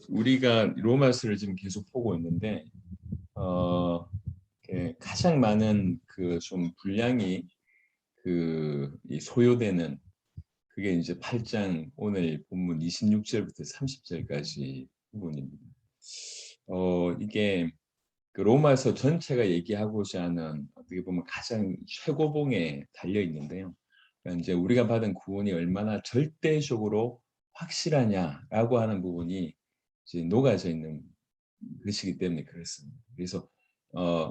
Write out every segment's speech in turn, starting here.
우리가 로마서를 지금 계속 보고 있는데 가장 많은 그 좀 분량이 이 소요되는 그게 이제 8장 오늘 본문 26절부터 30절까지 부분입니다. 이게 그 로마서 전체가 얘기하고자 하는 어떻게 보면 가장 최고봉에 달려 있는데요. 그러니까 이제 우리가 받은 구원이 얼마나 절대적으로 확실하냐라고 하는 부분이 이제 녹아져 있는 것이기 때문에 그렇습니다. 그래서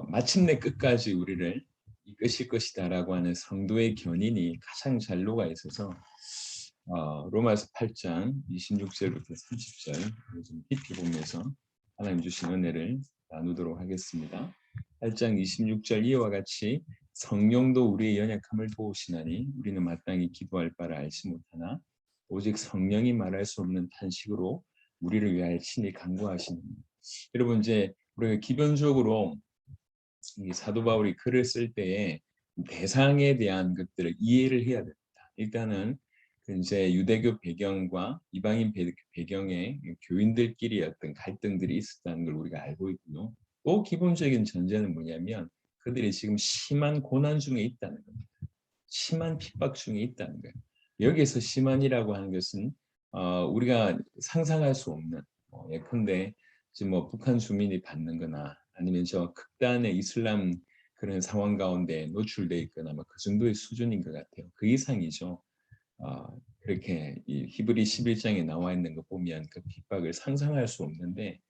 마침내 끝까지 우리를 이끄실 것이다라고 하는 성도의 견인이 가장 잘 녹아 있어서 로마서 8장 26절부터 30절 좀 깊이 보면서 하나님 주신 은혜를 나누도록 하겠습니다. 8장 26절 이와 같이 성령도 우리의 연약함을 도우시나니 우리는 마땅히 기도할 바를 알지 못하나 오직 성령이 말할 수 없는 탄식으로 우리를 위하여 친히 간구하십니다. 여러분 이제 우리가 기본적으로 이 사도 바울이 글을 쓸 때에 대상에 대한 것들을 이해를 해야 됩니다. 일단은 이제 유대교 배경과 이방인 배경의 교인들끼리 어떤 갈등들이 있었다는 걸 우리가 알고 있고요. 또 기본적인 전제는 뭐냐면 그들이 지금 심한 고난 중에 있다는 겁니다. 심한 핍박 중에 있다는 거예요. 여기서 심한이라고 하는 것은 우리가 상상할 수 없는 예컨대 지금 뭐 북한 주민이 받는 거나 아니면 저 극단의 이슬람 그런 상황 가운데 노출돼 있거나 뭐 그 정도의 수준인 것 같아요. 그 이상이죠. 그렇게 이 히브리 11장에 나와 있는 거 보면 그 핍박을 상상할 수 없는데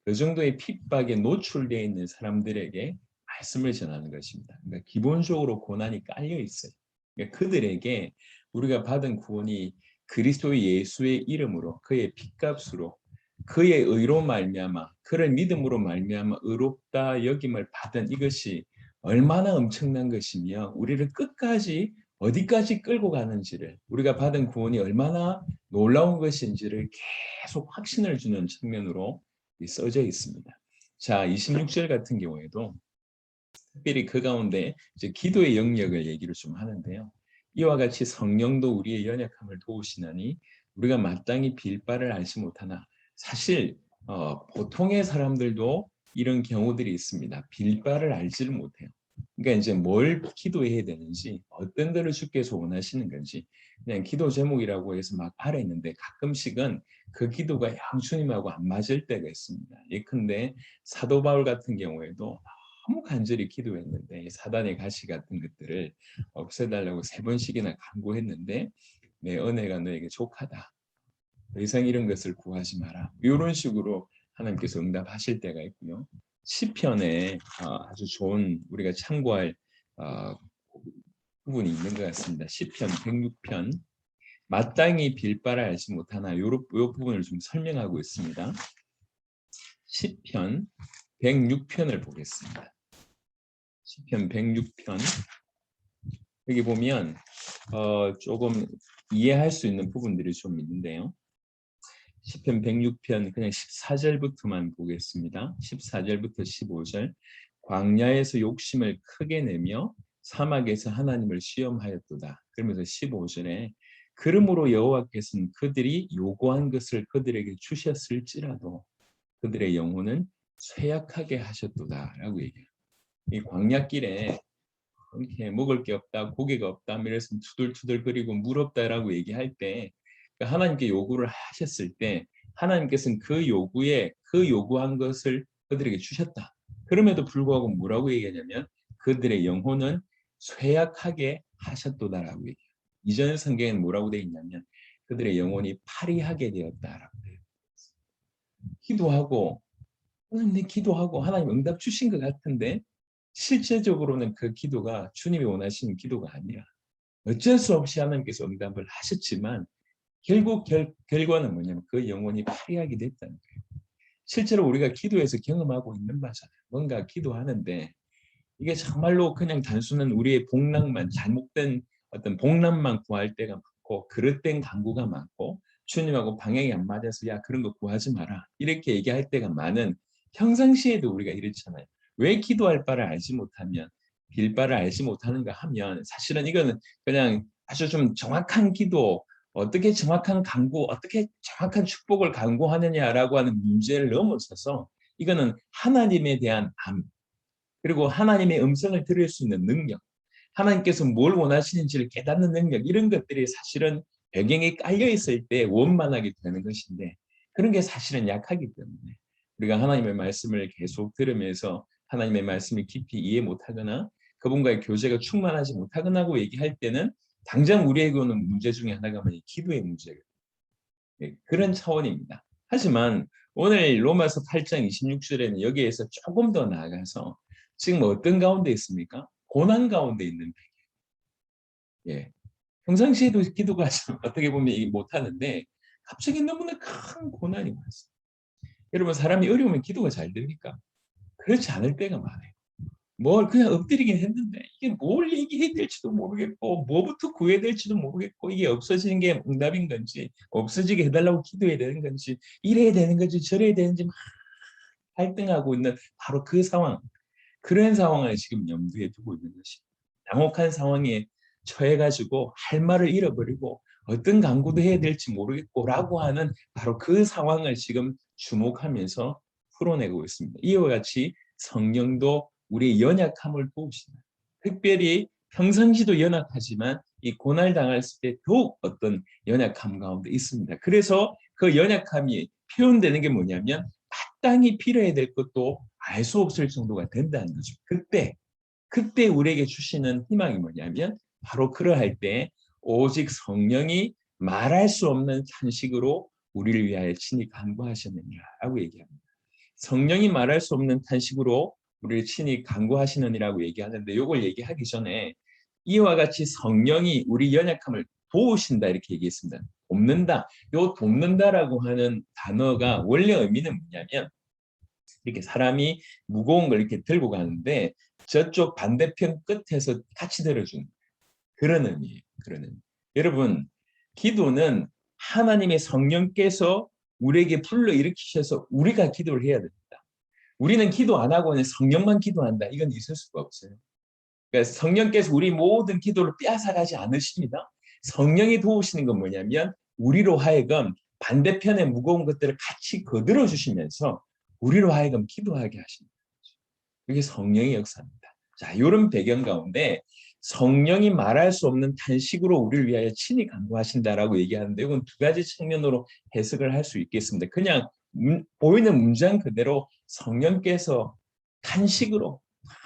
그 정도의 핍박에 노출되어 있는 사람들에게 말씀을 전하는 것입니다. 그러니까 기본적으로 고난이 깔려 있어요. 그러니까 그들에게 우리가 받은 구원이 그리스도 예수의 이름으로 그의 핏값으로 그의 의로 말미암아 그를 믿음으로 말미암아 의롭다 여김을 받은 이것이 얼마나 엄청난 것이며 우리를 끝까지 어디까지 끌고 가는지를 우리가 받은 구원이 얼마나 놀라운 것인지를 계속 확신을 주는 측면으로 써져 있습니다. 자, 26절 같은 경우에도 특별히 그 가운데 이제 기도의 영역을 얘기를 좀 하는데요. 이와 같이 성령도 우리의 연약함을 도우시나니 우리가 마땅히 빌 바를 알지 못하나 사실 보통의 사람들도 이런 경우들이 있습니다. 빌 바를 알지를 못해요. 그러니까 이제 뭘 기도해야 되는지 어떤 데를 주께서 원하시는 건지 그냥 기도 제목이라고 해서 막 알아있는데 가끔씩은 그 기도가 영 주님하고 안 맞을 때가 있습니다. 예컨대 사도 바울 같은 경우에도 너무 간절히 기도했는데 사단의 가시 같은 것들을 없애달라고 3번씩이나 간구했는데 내 은혜가 너에게 족하다. 더 이상 이런 것을 구하지 마라. 이런 식으로 하나님께서 응답하실 때가 있고요. 시편에 아주 좋은 우리가 참고할 어, 부분이 있는 것 같습니다. 시편 106편 마땅히 빌 바를 알지 못하나 요 부분을 좀 설명하고 있습니다. 시편 106편을 보겠습니다. 시편 106편 여기 보면 조금 이해할 수 있는 부분들이 좀 있는데요. 시편 106편 그냥 14절부터만 보겠습니다. 14절부터 15절 광야에서 욕심을 크게 내며 사막에서 하나님을 시험하였도다. 그러면서 15절에 그러므로 여호와께서는 그들이 요구한 것을 그들에게 주셨을지라도 그들의 영혼은 쇠약하게 하셨도다라고 얘기해요. 이 광야길에 이렇게 먹을 게 없다, 고기가 없다, 이래서 투덜투덜거리고 물 없다라고 얘기할 때 하나님께 요구를 하셨을 때 하나님께서는 그 요구에 그 요구한 것을 그들에게 주셨다. 그럼에도 불구하고 뭐라고 얘기하냐면 그들의 영혼은 쇠약하게 하셨도다라고 얘기해요. 이전 성경에는 뭐라고 되어 있냐면 그들의 영혼이 파리하게 되었다라고 돼요. 기도하고 하나님 기도하고 하나님 응답 주신 것 같은데 실제적으로는 그 기도가 주님이 원하시는 기도가 아니라 어쩔 수 없이 하나님께서 응답을 하셨지만 결국 결과는 뭐냐면 그 영혼이 파리하게 됐다는 거예요. 실제로 우리가 기도해서 경험하고 있는 바잖아요. 뭔가 기도하는데 이게 정말로 그냥 단순한 우리의 복락만 잘못된 어떤 복락만 구할 때가 많고 그릇된 간구가 많고 주님하고 방향이 안 맞아서 야 그런 거 구하지 마라 이렇게 얘기할 때가 많은 평상시에도 우리가 이렇잖아요. 왜 기도할 바를 알지 못하면 빌 바를 알지 못하는가 하면 사실은 이거는 그냥 아주 좀 정확한 기도 어떻게 정확한 간구, 어떻게 정확한 축복을 간구하느냐라고 하는 문제를 넘어서서 이거는 하나님에 대한 암, 그리고 하나님의 음성을 들을 수 있는 능력, 하나님께서 뭘 원하시는지를 깨닫는 능력, 이런 것들이 사실은 배경에 깔려 있을 때 원만하게 되는 것인데 그런 게 사실은 약하기 때문에 우리가 하나님의 말씀을 계속 들으면서 하나님의 말씀을 깊이 이해 못하거나 그분과의 교제가 충만하지 못하거나 얘기할 때는 당장 우리에게 오는 문제 중에 하나가 뭐냐, 기도의 문제예요. 그런 차원입니다. 하지만 오늘 로마서 8장 26절에는 여기에서 조금 더 나아가서 지금 어떤 가운데 있습니까? 고난 가운데 있는 예. 평상시에도 기도가 어떻게 보면 이게 못하는데 갑자기 너무나 큰 고난이 왔어요. 여러분 사람이 어려우면 기도가 잘 됩니까? 그렇지 않을 때가 많아요. 뭘 그냥 엎드리긴 했는데 이게 뭘 얘기해야 될지도 모르겠고 뭐부터 구해야 될지도 모르겠고 이게 없어지는 게 응답인 건지 없어지게 해달라고 기도해야 되는 건지 이래야 되는 건지 저래야 되는지 막 갈등하고 있는 바로 그 상황, 그런 상황을 지금 염두에 두고 있는 것입니다. 당혹한 상황에 처해가지고 할 말을 잃어버리고 어떤 강구도 해야 될지 모르겠고라고 하는 바로 그 상황을 지금 주목하면서 풀어내고 있습니다. 이와 같이 성령도 우리의 연약함을 도우십니다. 특별히 평상시도 연약하지만 이 고날 당했을 때 더욱 어떤 연약함 가운데 있습니다. 그래서 그 연약함이 표현되는 게 뭐냐면 마땅히 필요해야 될 것도 알 수 없을 정도가 된다는 거죠. 그때 우리에게 주시는 희망이 뭐냐면 바로 그러할 때 오직 성령이 말할 수 없는 탄식으로 우리를 위하여 친히 간구하셨느니라고 얘기합니다. 성령이 말할 수 없는 탄식으로 우리를 친히 간구하시느니라고 얘기하는데 이걸 얘기하기 전에 이와 같이 성령이 우리 연약함을 도우신다 이렇게 얘기했습니다. 돕는다. 요 돕는다라고 하는 단어가 원래 의미는 뭐냐면 이렇게 사람이 무거운 걸 이렇게 들고 가는데 저쪽 반대편 끝에서 같이 들어주는 그런 의미예요. 그런 의미. 여러분, 기도는 하나님의 성령께서 우리에게 불러일으키셔서 우리가 기도를 해야 됩니다. 우리는 기도 안 하고는 성령만 기도한다. 이건 있을 수가 없어요. 그러니까 성령께서 우리 모든 기도를 빼앗아가지 않으십니다. 성령이 도우시는 건 뭐냐면 우리로 하여금 반대편의 무거운 것들을 같이 거들어 주시면서 우리로 하여금 기도하게 하십니다. 이게 성령의 역사입니다. 자, 이런 배경 가운데 성령이 말할 수 없는 탄식으로 우리를 위하여 친히 간구하신다라고 얘기하는데 이건 두 가지 측면으로 해석을 할 수 있겠습니다. 그냥 보이는 문장 그대로 성령께서 탄식으로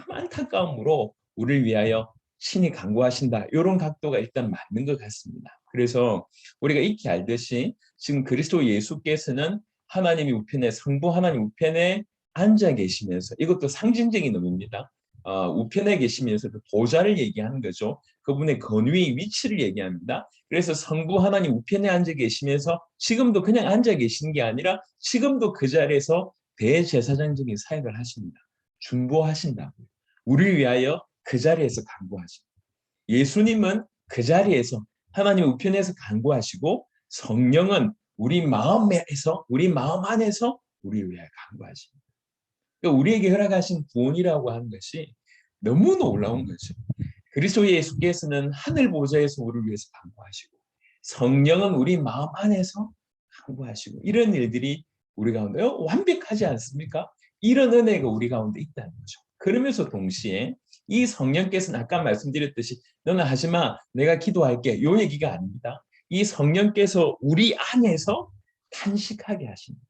안타까움으로 우리를 위하여 친히 간구하신다. 이런 각도가 일단 맞는 것 같습니다. 그래서 우리가 익히 알듯이 지금 그리스도 예수께서는 하나님이 우편에 성부 하나님 우편에 앉아 계시면서 이것도 상징적인 의미입니다. 우편에 계시면서도 보좌를 얘기하는 거죠. 그분의 권위의 위치를 얘기합니다. 그래서 성부 하나님 우편에 앉아 계시면서 지금도 그냥 앉아 계시는 게 아니라 지금도 그 자리에서 대제사장적인 사역을 하십니다. 중보하신다고요. 우리를 위하여 그 자리에서 간구하십니다. 예수님은 그 자리에서 하나님 우편에서 간구하시고 성령은 우리 마음에서 우리 마음 안에서 우리를 위하여 간구하십니다. 그러니까 우리에게 허락하신 구원이라고 하는 것이 너무 놀라운 거죠. 그리스도 예수께서는 하늘 보좌에서 우리를 위해서 간구하시고 성령은 우리 마음 안에서 간구하시고 이런 일들이 우리 가운데 완벽하지 않습니까? 이런 은혜가 우리 가운데 있다는 거죠. 그러면서 동시에 이 성령께서는 아까 말씀드렸듯이 너는 하지마 내가 기도할게 요 얘기가 아닙니다. 이 성령께서 우리 안에서 탄식하게 하십니다.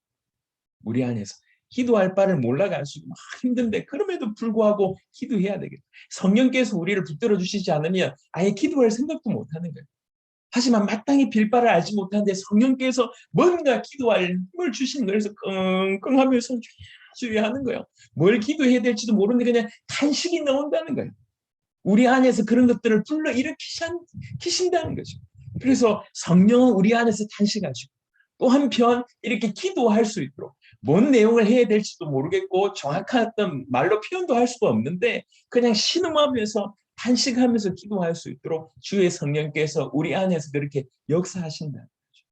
우리 안에서 기도할 바를 몰라가지고 막 힘든데 그럼에도 불구하고 기도해야 되겠다. 성령께서 우리를 붙들어 주시지 않으면 아예 기도할 생각도 못하는 거예요. 하지만 마땅히 빌 바를 알지 못하는데 성령께서 뭔가 기도할 힘을 주시는 거예요. 그래서 끙끙하면서 주의하는 거예요. 뭘 기도해야 될지도 모르는데 그냥 탄식이 나온다는 거예요. 우리 안에서 그런 것들을 불러 일으키신다는 거죠. 그래서 성령은 우리 안에서 탄식하시고 또 한편 이렇게 기도할 수 있도록 뭔 내용을 해야 될지도 모르겠고 정확한 어떤 말로 표현도 할 수가 없는데 그냥 신음하면서 탄식하면서 기도할 수 있도록 주의 성령께서 우리 안에서 그렇게 역사하신다는 거죠.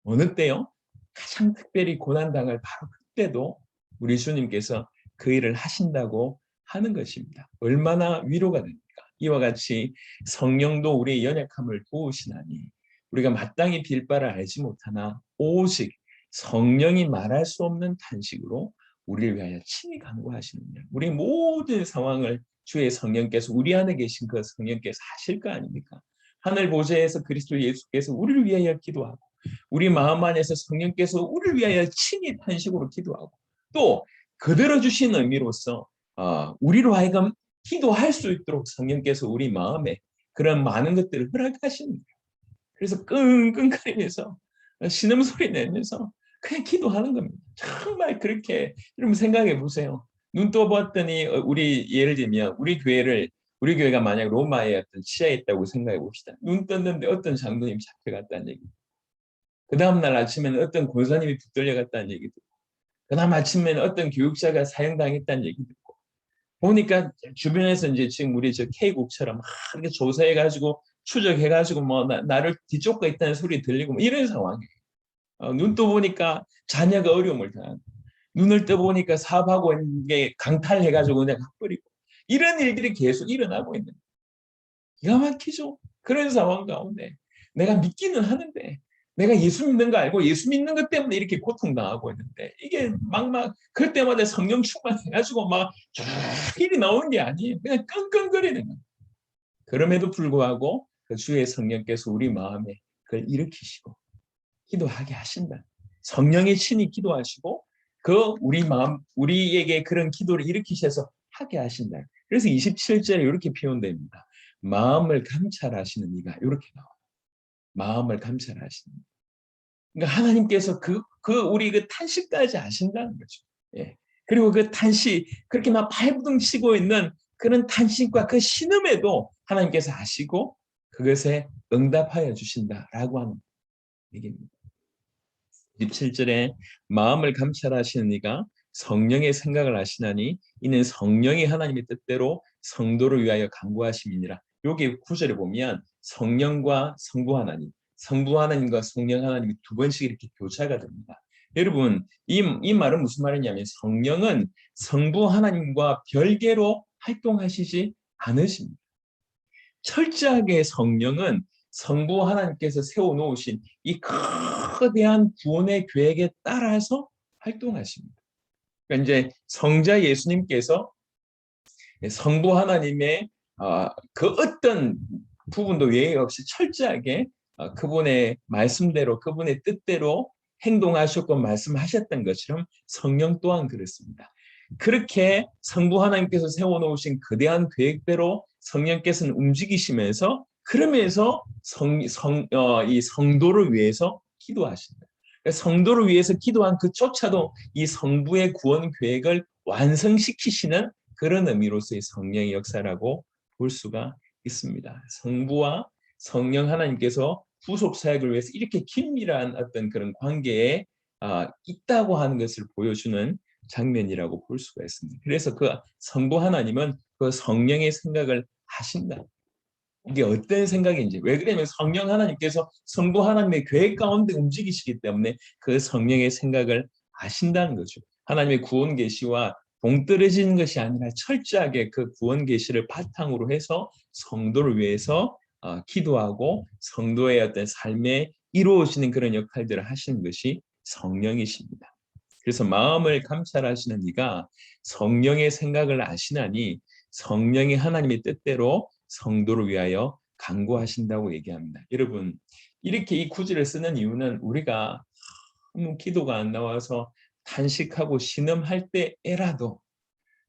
어느 때요? 가장 특별히 고난당할 바로 그때도 우리 주님께서 그 일을 하신다고 하는 것입니다. 얼마나 위로가 됩니까? 이와 같이 성령도 우리의 연약함을 도우시나니 우리가 마땅히 빌 바를 알지 못하나 오직 성령이 말할 수 없는 탄식으로 우리를 위하여 친히 간구하시느냐. 우리 모든 상황을 주의 성령께서 우리 안에 계신 그 성령께서 하실 거 아닙니까? 하늘 보좌에서 그리스도 예수께서 우리를 위하여 기도하고 우리 마음 안에서 성령께서 우리를 위하여 친히 탄식으로 기도하고 또 그대로 주신 의미로서 우리로 하여금 기도할 수 있도록 성령께서 우리 마음에 그런 많은 것들을 허락하시는 거예요. 그래서 끙끙거리면서 신음소리 내면서 그냥 기도하는 겁니다. 정말 그렇게 여러분 생각해 보세요. 눈 떠봤더니 우리 예를 들면 우리 교회가 만약 로마의 어떤 치하에 있다고 생각해 봅시다. 눈 떴는데 어떤 장로님이 잡혀갔다는 얘기. 그 다음날 아침에는 어떤 권사님이 붙들려갔다는 얘기 듣고 그 다음 아침에는 어떤 교육자가 사형당했다는 얘기 듣고 보니까 주변에서 이제 지금 우리 저 K국처럼 막 이렇게 조사해가지고 추적해가지고 뭐 나를 뒤쫓고 있다는 소리 들리고 뭐 이런 상황이에요. 눈 떠보니까 자녀가 어려움을 당하고 눈을 떠보니까 사업하고 있는 게 강탈해가지고 그냥 버리고 이런 일들이 계속 일어나고 있는 거예요. 기가 막히죠. 그런 상황 가운데 내가 믿기는 하는데 내가 예수 믿는 거 알고 예수 믿는 것 때문에 이렇게 고통당하고 있는데 이게 막막 그럴 때마다 성령 충만해가지고 막 일이 나오는 게 아니에요. 그냥 끙끙거리는 거예요. 그럼에도 불구하고 그 주의 성령께서 우리 마음에 그걸 일으키시고 기도하게 하신다. 성령의 친히 기도하시고 그 우리 마음 우리에게 그런 기도를 일으키셔서 하게 하신다. 그래서 27절에 이렇게 표현됩니다. 마음을 감찰하시는 이가 이렇게 나와요. 마음을 감찰하시는. 그러니까 하나님께서 우리 그 탄식까지 아신다는 거죠. 예. 그리고 그 탄식 그렇게 막 발부둥 치고 있는 그런 탄식과 그 신음에도 하나님께서 아시고 그것에 응답하여 주신다라고 하는 얘기입니다. 27절에 마음을 감찰하시는 이가 성령의 생각을 아시나니 이는 성령이 하나님의 뜻대로 성도를 위하여 간구하심이니라. 여기 9절에 보면 성령과 성부 하나님, 성부 하나님과 성령 하나님이 두 번씩 이렇게 교차가 됩니다. 여러분 이 말은 무슨 말이냐면 성령은 성부 하나님과 별개로 활동하시지 않으십니다. 철저하게 성령은 성부 하나님께서 세워놓으신 이 거대한 구원의 계획에 따라서 활동하십니다. 그러니까 이제 성자 예수님께서 성부 하나님의 그 어떤 부분도 예외 없이 철저하게 그분의 말씀대로 그분의 뜻대로 행동하셨고 말씀하셨던 것처럼 성령 또한 그렇습니다. 그렇게 성부 하나님께서 세워놓으신 거대한 계획대로 성령께서는 움직이시면서 그러면서 이 성도를 위해서 기도하신다. 성도를 위해서 기도한 그조차도 이 성부의 구원 계획을 완성시키시는 그런 의미로서의 성령의 역사라고 볼 수가 있습니다. 성부와 성령 하나님께서 후속 사역을 위해서 이렇게 긴밀한 어떤 그런 관계에 있다고 하는 것을 보여주는 장면이라고 볼 수가 있습니다. 그래서 그 성부 하나님은 그 성령의 생각을 하신다. 이게 어떤 생각인지 왜 그러냐면 성령 하나님께서 성부 하나님의 계획 가운데 움직이시기 때문에 그 성령의 생각을 아신다는 거죠. 하나님의 구원 계시와 동떨어지는 것이 아니라 철저하게 그 구원 계시를 바탕으로 해서 성도를 위해서 기도하고 성도의 어떤 삶에 이루어지는 그런 역할들을 하시는 것이 성령이십니다. 그래서 마음을 감찰하시는 이가 성령의 생각을 아시나니 성령이 하나님의 뜻대로 성도를 위하여 간구하신다고 얘기합니다. 여러분 이렇게 이 구절을 쓰는 이유는 우리가 너무 기도가 안 나와서 탄식하고 신음할 때에라도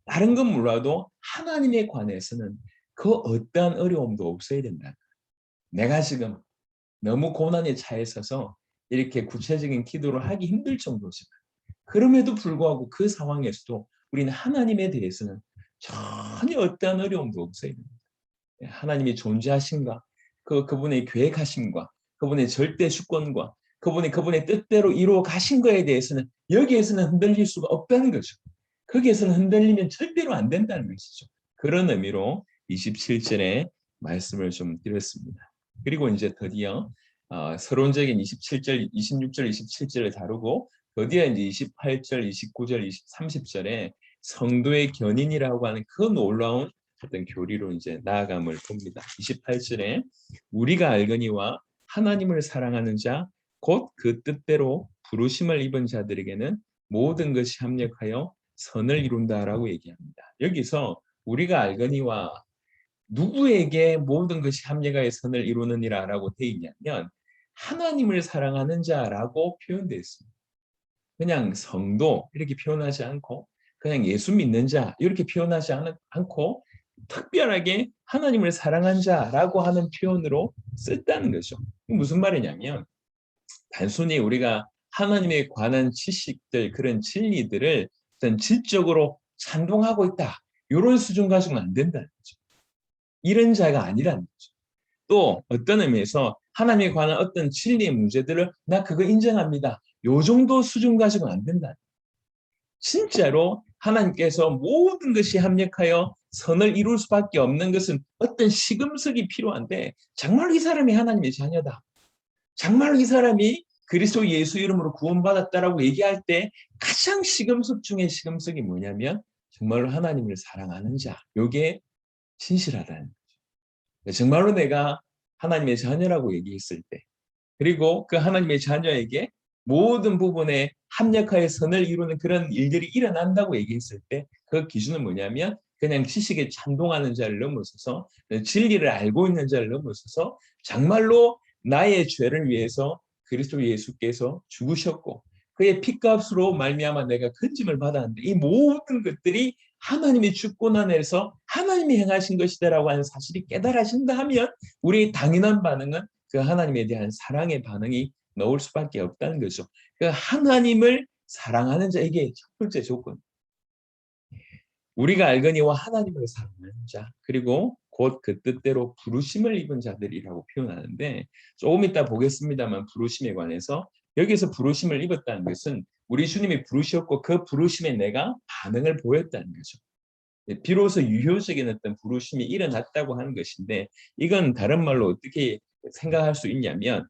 다른 건 몰라도 하나님에 관해서는 그 어떠한 어려움도 없어야 된다. 내가 지금 너무 고난에 처해 있어서 이렇게 구체적인 기도를 하기 힘들 정도지만 그럼에도 불구하고 그 상황에서도 우리는 하나님에 대해서는 전혀 어떠한 어려움도 없어야 됩니다. 하나님이 존재하신가, 그분의 계획하심과 그분의 절대 주권과 그분의 뜻대로 이루어 가신 거에 대해서는 여기에서는 흔들릴 수가 없다는 거죠. 거기에서는 흔들리면 절대로 안 된다는 것이죠. 그런 의미로 27절에 말씀을 좀 드렸습니다. 그리고 이제 드디어 서론적인 27절, 26절, 27절을 다루고 드디어 이제 28절, 29절, 30절에 성도의 견인이라고 하는 그 놀라운 어떤 교리로 이제 나아감을 봅니다. 28절에 우리가 알거니와 하나님을 사랑하는 자, 곧 그 뜻대로 부르심을 입은 자들에게는 모든 것이 합력하여 선을 이룬다라고 얘기합니다. 여기서 우리가 알거니와 누구에게 모든 것이 합력하여 선을 이루느니라라고 되어 있냐면 하나님을 사랑하는 자라고 표현되어 있습니다. 그냥 성도 이렇게 표현하지 않고 그냥 예수 믿는 자 이렇게 표현하지 않고 특별하게 하나님을 사랑한 자라고 하는 표현으로 썼다는 거죠. 무슨 말이냐면 단순히 우리가 하나님에 관한 지식들 그런 진리들을 어떤 질적으로 찬동하고 있다. 이런 수준 가지고는 안 된다는 거죠. 이런 자가 아니라는 거죠. 또 어떤 의미에서 하나님에 관한 어떤 진리의 문제들을 나 그거 인정합니다. 요 정도 수준 가지고는 안 된다. 진짜로 하나님께서 모든 것이 합력하여 선을 이룰 수밖에 없는 것은 어떤 시금석이 필요한데 정말 이 사람이 하나님의 자녀다. 정말 이 사람이 그리스도 예수 이름으로 구원받았다라고 얘기할 때 가장 시금석 중에 시금석이 뭐냐면 정말로 하나님을 사랑하는 자. 이게 진실하다는 거죠. 정말로 내가 하나님의 자녀라고 얘기했을 때 그리고 그 하나님의 자녀에게 모든 부분에 합력하여 선을 이루는 그런 일들이 일어난다고 얘기했을 때 그 기준은 뭐냐면 그냥 지식에 찬동하는 자를 넘어서서 진리를 알고 있는 자를 넘어서서 정말로 나의 죄를 위해서 그리스도 예수께서 죽으셨고 그의 피값으로 말미암아 내가 건짐을 받았는데 이 모든 것들이 하나님의 주권 안에서 하나님이 행하신 것이다라고 하는 사실이 깨달아진다 하면 우리의 당연한 반응은 그 하나님에 대한 사랑의 반응이 나올 수밖에 없다는 거죠. 그 하나님을 사랑하는 자 이게 첫 번째 조건. 우리가 알거니와 하나님을 사랑하는 자 그리고 곧 그 뜻대로 부르심을 입은 자들이라고 표현하는데 조금 이따 보겠습니다만 부르심에 관해서 여기서 부르심을 입었다는 것은 우리 주님이 부르셨고 그 부르심에 내가 반응을 보였다는 거죠. 비로소 유효적인 어떤 부르심이 일어났다고 하는 것인데 이건 다른 말로 어떻게 생각할 수 있냐면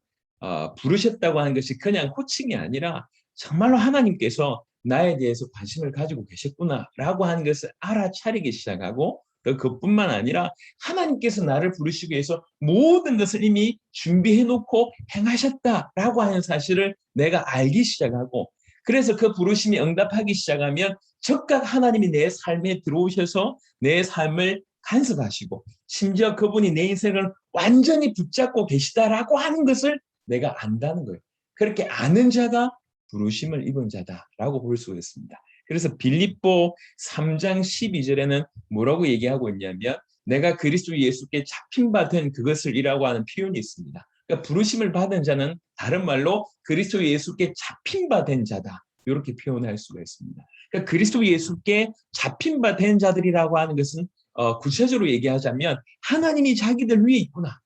부르셨다고 하는 것이 그냥 호칭이 아니라 정말로 하나님께서 나에 대해서 관심을 가지고 계셨구나라고 하는 것을 알아차리기 시작하고 또 그뿐만 아니라 하나님께서 나를 부르시기 위해서 모든 것을 이미 준비해 놓고 행하셨다라고 하는 사실을 내가 알기 시작하고 그래서 그 부르심이 응답하기 시작하면 즉각 하나님이 내 삶에 들어오셔서 내 삶을 간섭하시고 심지어 그분이 내 인생을 완전히 붙잡고 계시다라고 하는 것을 내가 안다는 거예요. 그렇게 아는 자가 부르심을 입은 자다라고 볼 수가 있습니다. 그래서 빌립보 3장 12절에는 뭐라고 얘기하고 있냐면 내가 그리스도 예수께 잡힌 바 된 그것을 이라고 하는 표현이 있습니다. 그러니까 부르심을 받은 자는 다른 말로 그리스도 예수께 잡힌 바 된 자다. 이렇게 표현할 수가 있습니다. 그러니까 그리스도 예수께 잡힌 바 된 자들이라고 하는 것은 구체적으로 얘기하자면 하나님이 자기들 위에 있구나.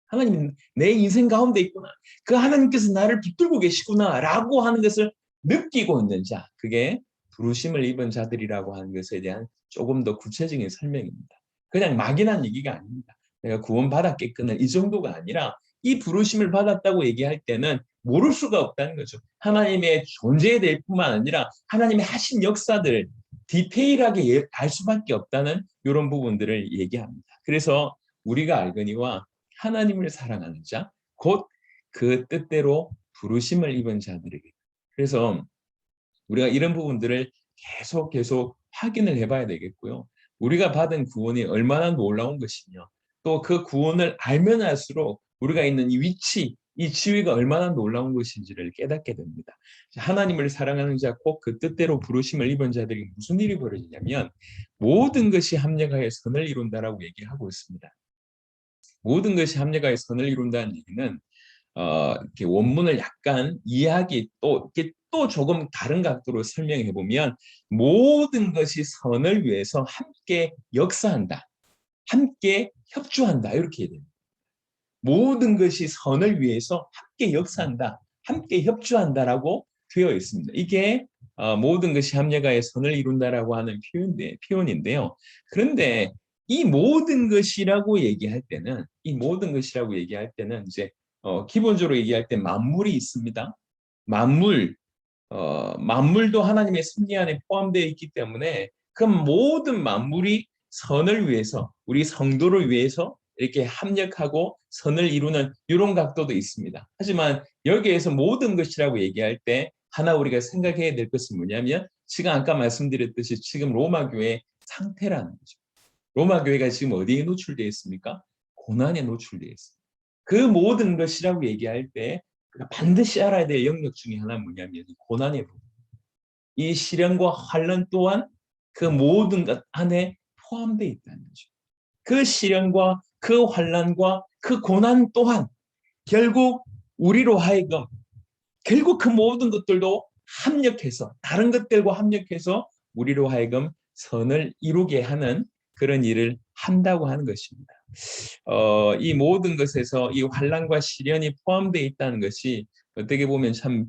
하나님은 내 인생 가운데 있구나. 그 하나님께서 나를 붙들고 계시구나 라고 하는 것을 느끼고 있는 자. 그게 부르심을 입은 자들이라고 하는 것에 대한 조금 더 구체적인 설명입니다. 그냥 막연한 얘기가 아닙니다. 내가 구원받았겠거나 이 정도가 아니라 이 부르심을 받았다고 얘기할 때는 모를 수가 없다는 거죠. 하나님의 존재에 대해 뿐만 아니라 하나님의 하신 역사들 디테일하게 알 수밖에 없다는 이런 부분들을 얘기합니다. 그래서 우리가 알거니와 하나님을 사랑하는 자, 곧 그 뜻대로 부르심을 입은 자들에게. 그래서 우리가 이런 부분들을 계속 확인을 해봐야 되겠고요. 우리가 받은 구원이 얼마나 놀라운 것이며 또 그 구원을 알면 알수록 우리가 있는 이 위치, 이 지위가 얼마나 놀라운 것인지를 깨닫게 됩니다. 하나님을 사랑하는 자, 꼭 그 뜻대로 부르심을 입은 자들이 무슨 일이 벌어지냐면 모든 것이 합력하여 선을 이룬다라고 얘기하고 있습니다. 모든 것이 합력하여 선을 이룬다는 얘기는 이렇게 원문을 약간 이해하기 또 조금 다른 각도로 설명해 보면 모든 것이 선을 위해서 함께 역사한다, 함께 협조한다 이렇게 해야 됩니다. 모든 것이 선을 위해서 함께 역사한다, 함께 협조한다라고 되어 있습니다. 이게 모든 것이 합력하여 선을 이룬다라고 하는 표현인데요. 그런데 이 모든 것이라고 얘기할 때는 이제 기본적으로 얘기할 때 만물이 있습니다. 만물도 하나님의 섭리 안에 포함되어 있기 때문에 그 모든 만물이 선을 위해서 우리 성도를 위해서 이렇게 합력하고 선을 이루는 이런 각도도 있습니다. 하지만 여기에서 모든 것이라고 얘기할 때 하나 우리가 생각해야 될 것은 뭐냐면 지금 아까 말씀드렸듯이 지금 로마 교회의 상태라는 거죠. 로마 교회가 지금 어디에 노출되어 있습니까? 고난에 노출되어 있습니다. 그 모든 것이라고 얘기할 때 반드시 알아야 될 영역 중에 하나는 뭐냐면 고난의 부분. 이 시련과 환난 또한 그 모든 것 안에 포함되어 있다는 거죠. 그 시련과 그 환난과 그 고난 또한 결국 우리로 하여금 결국 그 모든 것들도 합력해서 다른 것들과 합력해서 우리로 하여금 선을 이루게 하는 그런 일을 한다고 하는 것입니다. 이 모든 것에서 이 환난과 시련이 포함되어 있다는 것이 어떻게 보면 참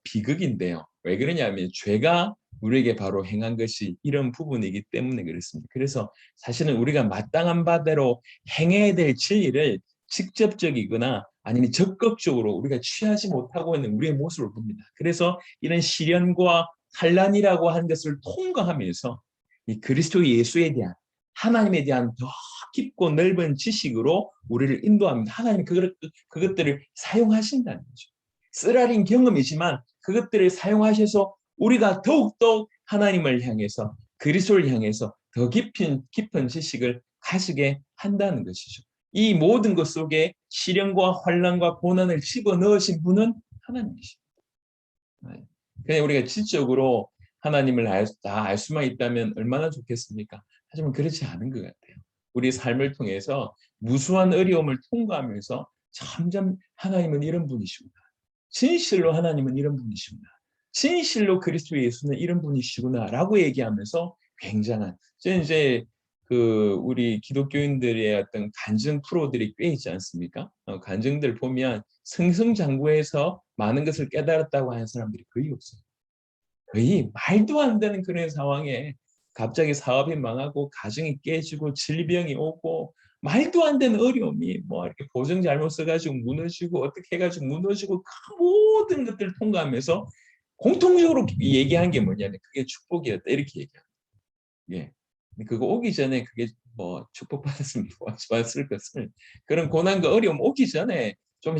비극인데요. 왜 그러냐면 죄가 우리에게 바로 행한 것이 이런 부분이기 때문에 그렇습니다. 그래서 사실은 우리가 마땅한 바대로 행해야 될 진리를 직접적이거나 아니면 적극적으로 우리가 취하지 못하고 있는 우리의 모습을 봅니다. 그래서 이런 시련과 환난이라고 하는 것을 통과하면서 이 그리스도 예수에 대한 하나님에 대한 더 깊고 넓은 지식으로 우리를 인도합니다. 하나님이 그것들을 사용하신다는 거죠. 쓰라린 경험이지만 그것들을 사용하셔서 우리가 더욱더 하나님을 향해서 그리스도를 향해서 더 깊은 지식을 가지게 한다는 것이죠. 이 모든 것 속에 시련과 환난과 고난을 집어넣으신 분은 하나님이십니다. 그냥 우리가 지적으로 하나님을 다 알 수만 있다면 얼마나 좋겠습니까? 하지만 그렇지 않은 것 같아요. 우리 삶을 통해서 무수한 어려움을 통과하면서 점점 하나님은 이런 분이시구나. 진실로 하나님은 이런 분이시구나. 진실로 그리스도 예수는 이런 분이시구나라고 얘기하면서 굉장한 이제 우리 기독교인들의 어떤 간증 프로들이 꽤 있지 않습니까? 간증들 보면 승승장구해서 많은 것을 깨달았다고 하는 사람들이 거의 없어요. 거의 말도 안 되는 그런 상황에 갑자기 사업이 망하고 가정이 깨지고 질병이 오고 말도 안 되는 어려움이 뭐 이렇게 보증 잘못 써가지고 무너지고 어떻게 해가지고 무너지고 그 모든 것들을 통과하면서 공통적으로 얘기한 게 뭐냐면 그게 축복이었다 이렇게 얘기합니다. 예. 그거 오기 전에 그게 뭐 축복받았으면 좋았을 것을 그런 고난과 어려움 오기 전에 좀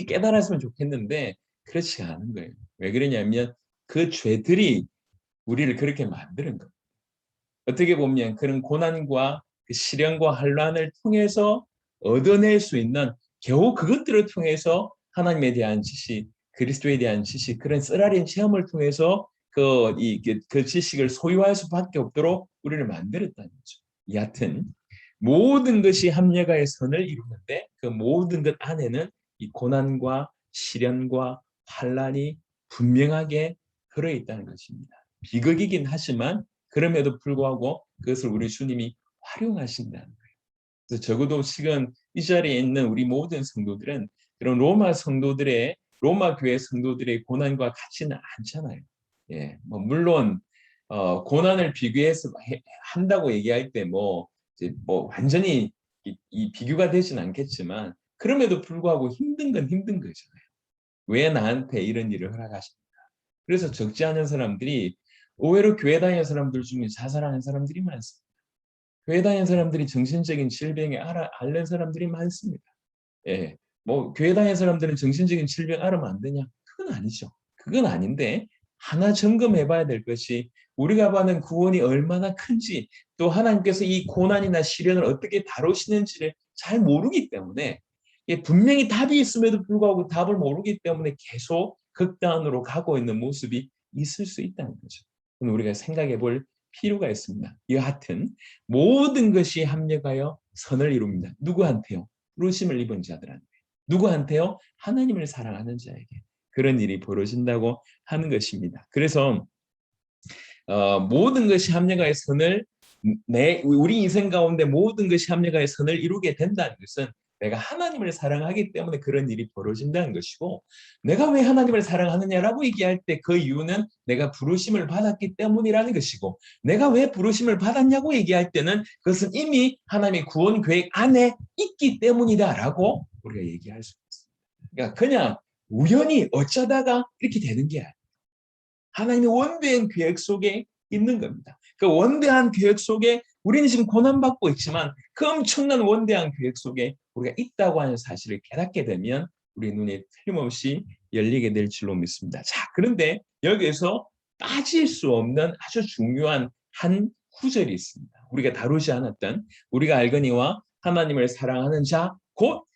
깨달았으면 좋겠는데 그렇지 않은 거예요. 왜 그러냐면 그 죄들이 우리를 그렇게 만드는 겁니다. 어떻게 보면 그런 고난과 그 시련과 환란을 통해서 얻어낼 수 있는 겨우 그것들을 통해서 하나님에 대한 지식, 그리스도에 대한 지식, 그런 쓰라린 체험을 통해서 그 지식을 소유할 수밖에 없도록 우리를 만들었다는 거죠. 여하튼 모든 것이 합력하여 선을 이루는데 그 모든 것 안에는 이 고난과 시련과 환란이 분명하게 들어있다는 것입니다. 비극이긴 하지만 그럼에도 불구하고 그것을 우리 주님이 활용하신다는 거예요. 그래서 적어도 지금 이 자리에 있는 우리 모든 성도들은 그런 로마 교회 성도들의 고난과 같지는 않잖아요. 예, 뭐 물론 고난을 비교해서 한다고 얘기할 때 뭐 완전히 이 비교가 되지는 않겠지만 그럼에도 불구하고 힘든 건 힘든 거잖아요. 왜 나한테 이런 일을 허락하십니까? 그래서 적지 않은 사람들이 의외로 교회 다니는 사람들 중에 자살하는 사람들이 많습니다. 교회 다니는 사람들이 정신적인 질병에 앓는 사람들이 많습니다. 예, 뭐 교회 다니는 사람들은 정신적인 질병 앓으면 안 되냐? 그건 아니죠. 그건 아닌데 하나 점검해봐야 될 것이 우리가 받는 구원이 얼마나 큰지 또 하나님께서 이 고난이나 시련을 어떻게 다루시는지를 잘 모르기 때문에 분명히 답이 있음에도 불구하고 답을 모르기 때문에 계속 극단으로 가고 있는 모습이 있을 수 있다는 거죠. 우리가 생각해 볼 필요가 있습니다. 여하튼 모든 것이 합력하여 선을 이룹니다. 누구한테요? 부르심을 입은 자들한테. 누구한테요? 하나님을 사랑하는 자에게. 그런 일이 벌어진다고 하는 것입니다. 그래서 모든 것이 합력하여 선을 우리 인생 가운데 모든 것이 합력하여 선을 이루게 된다는 것은 내가 하나님을 사랑하기 때문에 그런 일이 벌어진다는 것이고 내가 왜 하나님을 사랑하느냐라고 얘기할 때 그 이유는 내가 부르심을 받았기 때문이라는 것이고 내가 왜 부르심을 받았냐고 얘기할 때는 그것은 이미 하나님의 구원 계획 안에 있기 때문이다라고 우리가 얘기할 수 있습니다. 그러니까 그냥 우연히 어쩌다가 이렇게 되는 게 아니에요. 하나님의 원대한 계획 속에 있는 겁니다. 그 원대한 계획 속에 우리는 지금 고난받고 있지만 그 엄청난 원대한 계획 속에 우리가 있다고 하는 사실을 깨닫게 되면 우리 눈이 틀림없이 열리게 될 줄로 믿습니다. 자, 그런데 여기에서 빠질 수 없는 아주 중요한 한 구절이 있습니다. 우리가 다루지 않았던 우리가 알거니와 하나님을 사랑하는 자, 곧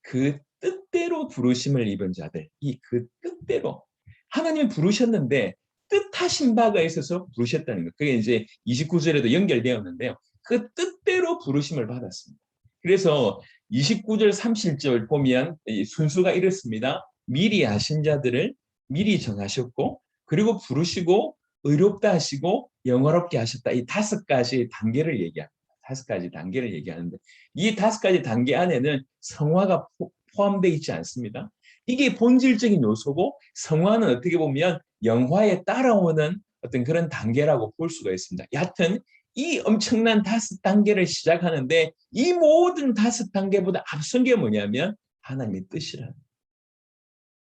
그 뜻대로 부르심을 입은 자들. 이 그 뜻대로 하나님이 부르셨는데 뜻하신 바가 있어서 부르셨다는 것. 그게 이제 29절에도 연결되었는데요. 그 뜻대로 부르심을 받았습니다. 그래서 29절 30절 보면 순서가 이렇습니다. 미리 하신 자들을 미리 정하셨고, 그리고 부르시고 의롭다 하시고 영화롭게 하셨다. 이 5가지 단계를 얘기합니다. 5가지 단계를 얘기하는데 이 5가지 단계 안에는 성화가 포함되어 있지 않습니다. 이게 본질적인 요소고 성화는 어떻게 보면 영화에 따라오는 어떤 그런 단계라고 볼 수가 있습니다. 여하튼 이 엄청난 5단계를 시작하는데 이 모든 5단계보다 앞선 게 뭐냐면 하나님의 뜻이라는,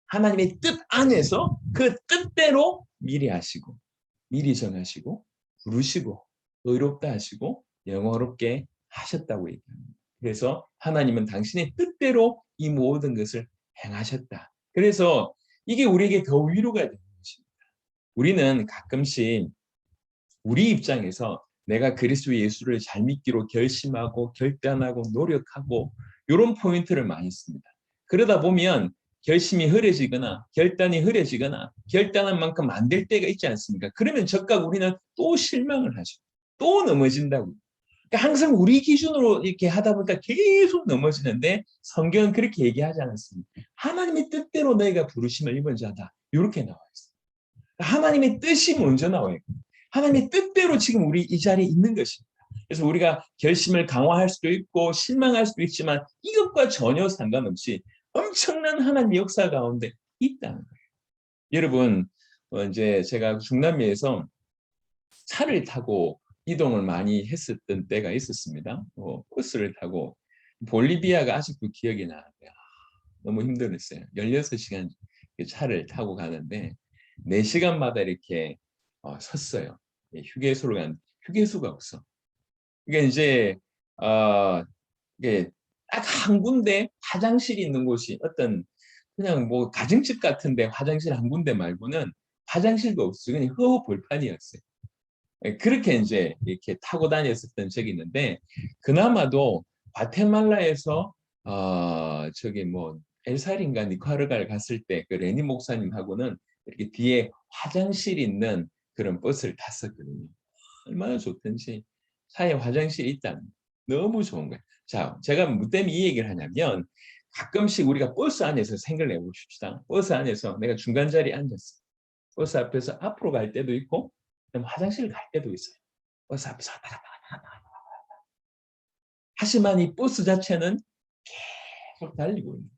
하나님의 뜻 안에서 그 뜻대로 미리 하시고 미리 정하시고 부르시고 의롭다 하시고 영화롭게 하셨다고 얘기합니다. 그래서 하나님은 당신의 뜻대로 이 모든 것을 행하셨다. 그래서 이게 우리에게 더 위로가 되는 것입니다. 우리는 가끔씩 우리 입장에서 내가 그리스도 예수를 잘 믿기로 결심하고 결단하고 노력하고 이런 포인트를 많이 씁니다. 그러다 보면 결심이 흐려지거나 결단이 흐려지거나 결단한 만큼 안 될 때가 있지 않습니까? 그러면 즉각 우리는 또 실망을 하죠. 또 넘어진다고. 그러니까 항상 우리 기준으로 이렇게 하다 보니까 계속 넘어지는데 성경은 그렇게 얘기하지 않았습니다. 하나님의 뜻대로 너희가 부르심을 입은 자다. 이렇게 나와 있어요. 하나님의 뜻이 먼저 나와요. 하나님의 뜻대로 지금 우리 이 자리에 있는 것입니다. 그래서 우리가 결심을 강화할 수도 있고 실망할 수도 있지만 이것과 전혀 상관없이 엄청난 하나님의 역사 가운데 있다는 거예요. 여러분, 이제 제가 중남미에서 차를 타고 이동을 많이 했었던 때가 있었습니다. 버스를 타고 볼리비아가 아직도 기억이 나는데 너무 힘들었어요. 16시간 차를 타고 가는데 4시간마다 이렇게 섰어요. 휴게소를 간 휴게소가 없어. 그러니까 이제 이게 딱 한 군데 화장실이 있는 곳이 어떤 그냥 뭐 가정집 같은데 화장실 한 군데 말고는 화장실도 없어요. 그냥 허허벌판이었어요. 그렇게 이제 이렇게 타고 다녔었던 적이 있는데 그나마도 과테말라에서 저기 뭐 엘살인가 니카르가를 갔을 때 그 레니 목사님하고는 이렇게 뒤에 화장실 있는 그런 버스를 탔었거든요. 얼마나 좋든지 차에 화장실이 있다는 너무 좋은 거예요. 자, 제가 뭐 때문에 이 얘기를 하냐면 가끔씩 우리가 버스 안에서 생각을 해봅시다. 버스 안에서 내가 중간 자리에 앉았어. 버스 앞에서 앞으로 갈 때도 있고 화장실 갈 때도 있어요. 버스 앞에서 하지만 이 버스 자체는 계속 달리고 있는 거예요.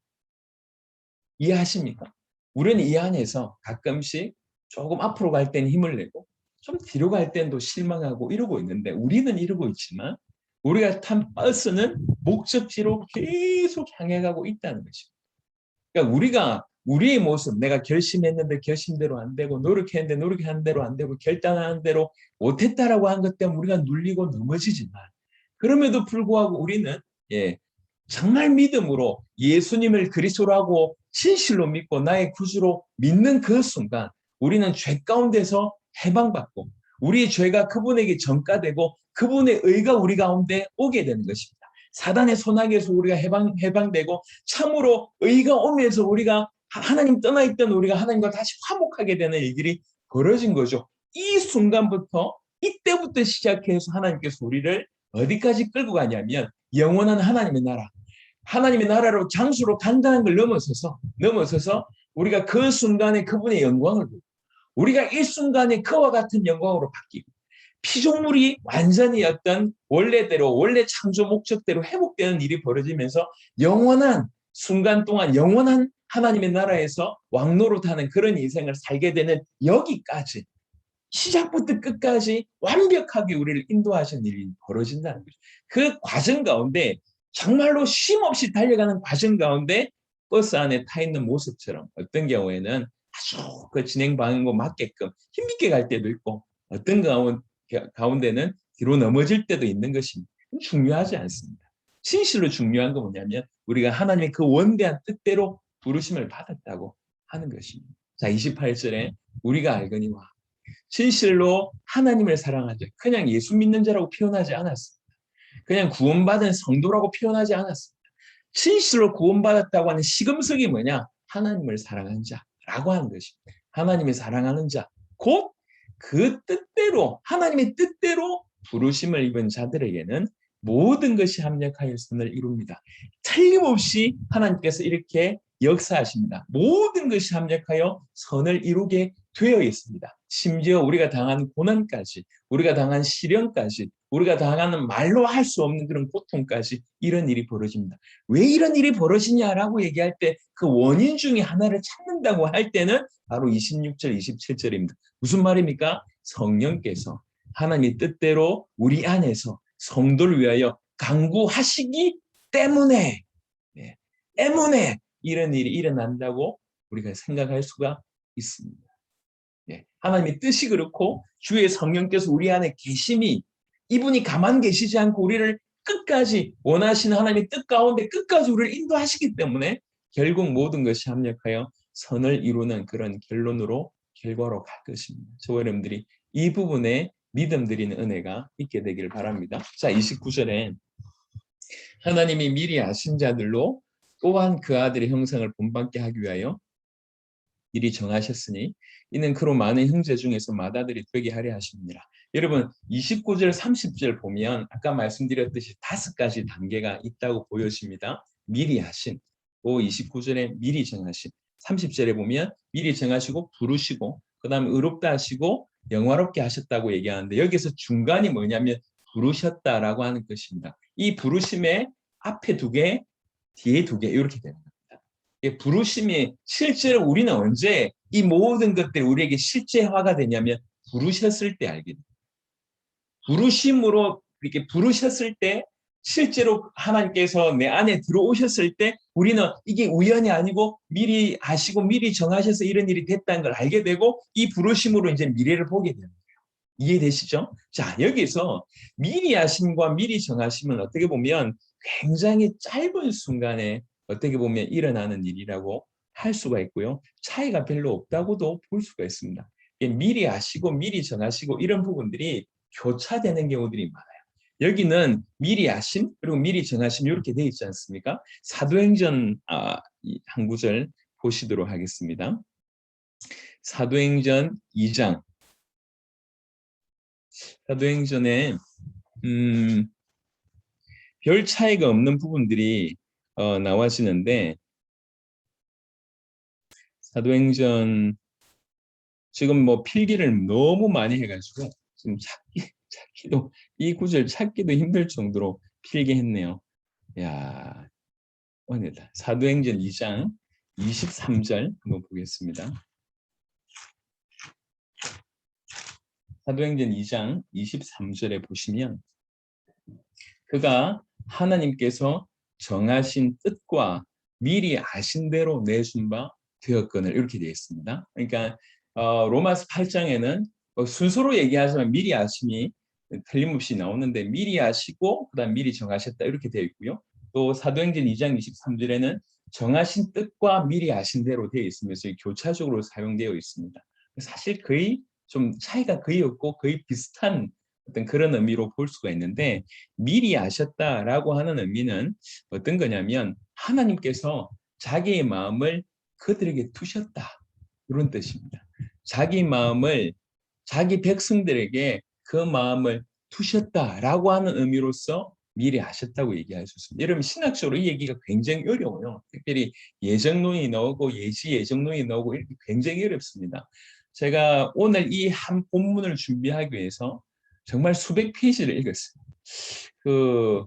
이해하십니까? 우리는 이 안에서 가끔씩 조금 앞으로 갈 때는 힘을 내고 좀 뒤로 갈 때는 또 실망하고 이러고 있는데 우리는 이러고 있지만 우리가 탄 버스는 목적지로 계속 향해 가고 있다는 것입니다. 그러니까 우리가 우리의 모습, 내가 결심했는데 결심대로 안 되고 노력했는데 노력한 대로 안 되고 결단한 대로 못했다라고 한 것 때문에 우리가 눌리고 넘어지지만 그럼에도 불구하고 우리는 정말 믿음으로 예수님을 그리스도라고 진실로 믿고 나의 구주로 믿는 그 순간 우리는 죄 가운데서 해방받고 우리의 죄가 그분에게 전가되고 그분의 의가 우리 가운데 오게 되는 것입니다. 사단의 손아귀에서 우리가 해방되고 참으로 의가 오면서 우리가 하나님 떠나 있던 우리가 하나님과 다시 화목하게 되는 일들이 벌어진 거죠. 이 순간부터 이때부터 시작해서 하나님께서 우리를 어디까지 끌고 가냐면 영원한 하나님의 나라, 하나님의 나라로 장수로 간다는 걸 넘어서서 우리가 그 순간에 그분의 영광을 보고 우리가 이 순간에 그와 같은 영광으로 바뀌고 피조물이 완전히 어떤 원래대로 원래 창조 목적대로 회복되는 일이 벌어지면서 영원한 순간 동안 영원한 하나님의 나라에서 왕노릇하는 그런 인생을 살게 되는 여기까지 시작부터 끝까지 완벽하게 우리를 인도하신 일이 벌어진다는 거죠. 그 과정 가운데 정말로 쉼없이 달려가는 과정 가운데 버스 안에 타 있는 모습처럼 어떤 경우에는 아주 그 진행 방향과 맞게끔 힘있게 갈 때도 있고 어떤 가운데는 뒤로 넘어질 때도 있는 것입니다. 중요하지 않습니다. 진실로 중요한 건 뭐냐면 우리가 하나님의 그 원대한 뜻대로 부르심을 받았다고 하는 것입니다. 자, 28절에 우리가 알거니와 진실로 하나님을 사랑하자. 그냥 예수 믿는 자라고 표현하지 않았습니다. 그냥 구원받은 성도라고 표현하지 않았습니다. 진실로 구원받았다고 하는 시금석이 뭐냐? 하나님을 사랑한 자라고 하는 것입니다. 하나님이 사랑하는 자, 곧 그 뜻대로 하나님의 뜻대로 부르심을 입은 자들에게는 모든 것이 합력하여 선을 이룹니다. 틀림없이 하나님께서 이렇게 역사하십니다. 모든 것이 합력하여 선을 이루게 되어 있습니다. 심지어 우리가 당한 고난까지, 우리가 당한 시련까지, 우리가 당하는 말로 할 수 없는 그런 고통까지 이런 일이 벌어집니다. 왜 이런 일이 벌어지냐라고 얘기할 때 그 원인 중에 하나를 찾는다고 할 때는 바로 26절, 27절입니다. 무슨 말입니까? 성령께서 하나님의 뜻대로 우리 안에서 성도를 위하여 강구하시기 때문에, 때문에 이런 일이 일어난다고 우리가 생각할 수가 있습니다. 하나님의 뜻이 그렇고 주의 성령께서 우리 안에 계심이 이분이 가만 계시지 않고 우리를 끝까지 원하시는 하나님의 뜻 가운데 끝까지 우리를 인도하시기 때문에 결국 모든 것이 합력하여 선을 이루는 그런 결론으로 결과로 갈 것입니다. 저와 여러분들이 이 부분에 믿음 드리는 은혜가 있게 되기를 바랍니다. 자, 29절에 하나님이 미리 아신 자들로 또한 그 아들의 형상을 본받게 하기 위하여 미리 정하셨으니 이는 그로 많은 형제 중에서 맏아들이 되게 하려 하십니다. 여러분 29절 30절 보면 아까 말씀드렸듯이 5가지 단계가 있다고 보여집니다. 미리 하신, 또 29절에 미리 정하신, 30절에 보면 미리 정하시고 부르시고 그 다음에 의롭다 하시고 영화롭게 하셨다고 얘기하는데 여기서 중간이 뭐냐면 부르셨다라고 하는 것입니다. 이 부르심의 앞에 2개, 뒤에 2개 이렇게 됩니다. 부르심이 실제로 우리는 언제 이 모든 것들이 우리에게 실제화가 되냐면 부르셨을 때 알게 됩니다. 부르심으로 이렇게 부르셨을 때 실제로 하나님께서 내 안에 들어오셨을 때 우리는 이게 우연이 아니고 미리 아시고 미리 정하셔서 이런 일이 됐다는 걸 알게 되고 이 부르심으로 이제 미래를 보게 되는 거예요. 이해되시죠? 자, 여기서 미리 아심과 미리 정하심은 어떻게 보면 굉장히 짧은 순간에 어떻게 보면 일어나는 일이라고 할 수가 있고요. 차이가 별로 없다고도 볼 수가 있습니다. 미리 아시고 미리 정하시고 이런 부분들이 교차되는 경우들이 많아요. 여기는 미리 아심 그리고 미리 정하심 이렇게 되어 있지 않습니까? 사도행전 한 구절 보시도록 하겠습니다. 사도행전 2장 사도행전에 별 차이가 없는 부분들이 나와지는데 사도행전 지금 뭐 필기를 너무 많이 해가지고 지금 찾기도 이 구절 찾기도 힘들 정도로 필기했네요. 야, 오늘다. 사도행전 2장 23절 한번 보겠습니다. 사도행전 2장 23절에 보시면 그가 하나님께서 정하신 뜻과 미리 아신 대로 내준 바 되었거늘 이렇게 되어 있습니다. 그러니까 로마서 8장에는 순서로 얘기하자면 미리 아심이 틀림없이 나오는데 미리 아시고 그다음 미리 정하셨다 이렇게 되어 있고요. 또 사도행전 2장 23절에는 정하신 뜻과 미리 아신 대로 되어 있으면서 교차적으로 사용되어 있습니다. 사실 거의 좀 차이가 거의 없고 거의 비슷한 어떤 그런 의미로 볼 수가 있는데 미리 아셨다라고 하는 의미는 어떤 거냐면 하나님께서 자기의 마음을 그들에게 두셨다 이런 뜻입니다. 자기 마음을 자기 백성들에게 그 마음을 두셨다라고 하는 의미로서 미리 아셨다고 얘기할 수 있습니다. 여러분 신학적으로 이 얘기가 굉장히 어려워요. 특별히 예정론이 나오고 예지 예정론이 나오고 이렇게 굉장히 어렵습니다. 제가 오늘 이 한 본문을 준비하기 위해서 정말 수백 페이지를 읽었어요. 그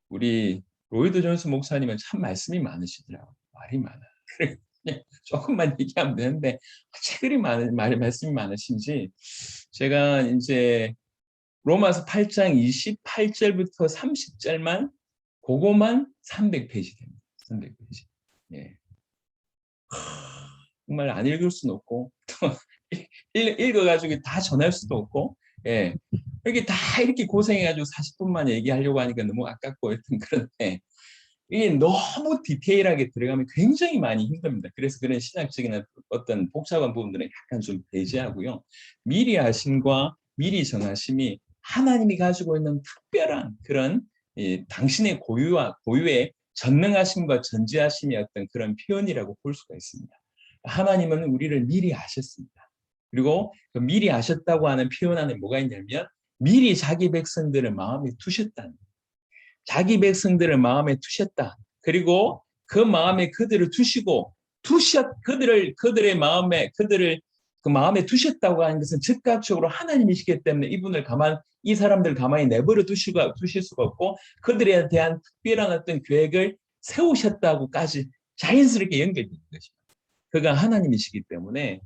우리 로이드 존스 목사님은 참 말씀이 많으시더라고요. 말이 많아요. 조금만 얘기하면 되는데 책이 말씀이 많으신지 제가 이제 로마서 8장 28절부터 30절만 그거만 300페이지 됩니다. 300페이지. 예. 정말 안 읽을 수는 없고 또 읽어가지고 다 전할 수도 없고 예. 이렇게 다 이렇게 고생해가지고 40분만 얘기하려고 하니까 너무 아깝고 하여튼 그런데 이게 너무 디테일하게 들어가면 굉장히 많이 힘듭니다. 그래서 그런 신학적인 어떤 복잡한 부분들은 약간 좀 배제하고요. 미리 아심과 미리 정하심이 하나님이 가지고 있는 특별한 그런 당신의 고유의 전능하심과 전지하심의 어떤 그런 표현이라고 볼 수가 있습니다. 하나님은 우리를 미리 아셨습니다. 그리고 그 미리 아셨다고 하는 표현 안에 뭐가 있냐면 미리 자기 백성들을 마음에 두셨다는 거예요. 자기 백성들을 마음에 두셨다. 그리고 그 마음에 그들을 두시고 그들의 마음에 그들을 그 마음에 두셨다고 하는 것은 즉각적으로 하나님이시기 때문에 이 사람들 가만히 내버려 두실 수가 없고 그들에 대한 특별한 어떤 계획을 세우셨다고까지 자연스럽게 연결되는 것입니다. 그가 하나님이시기 때문에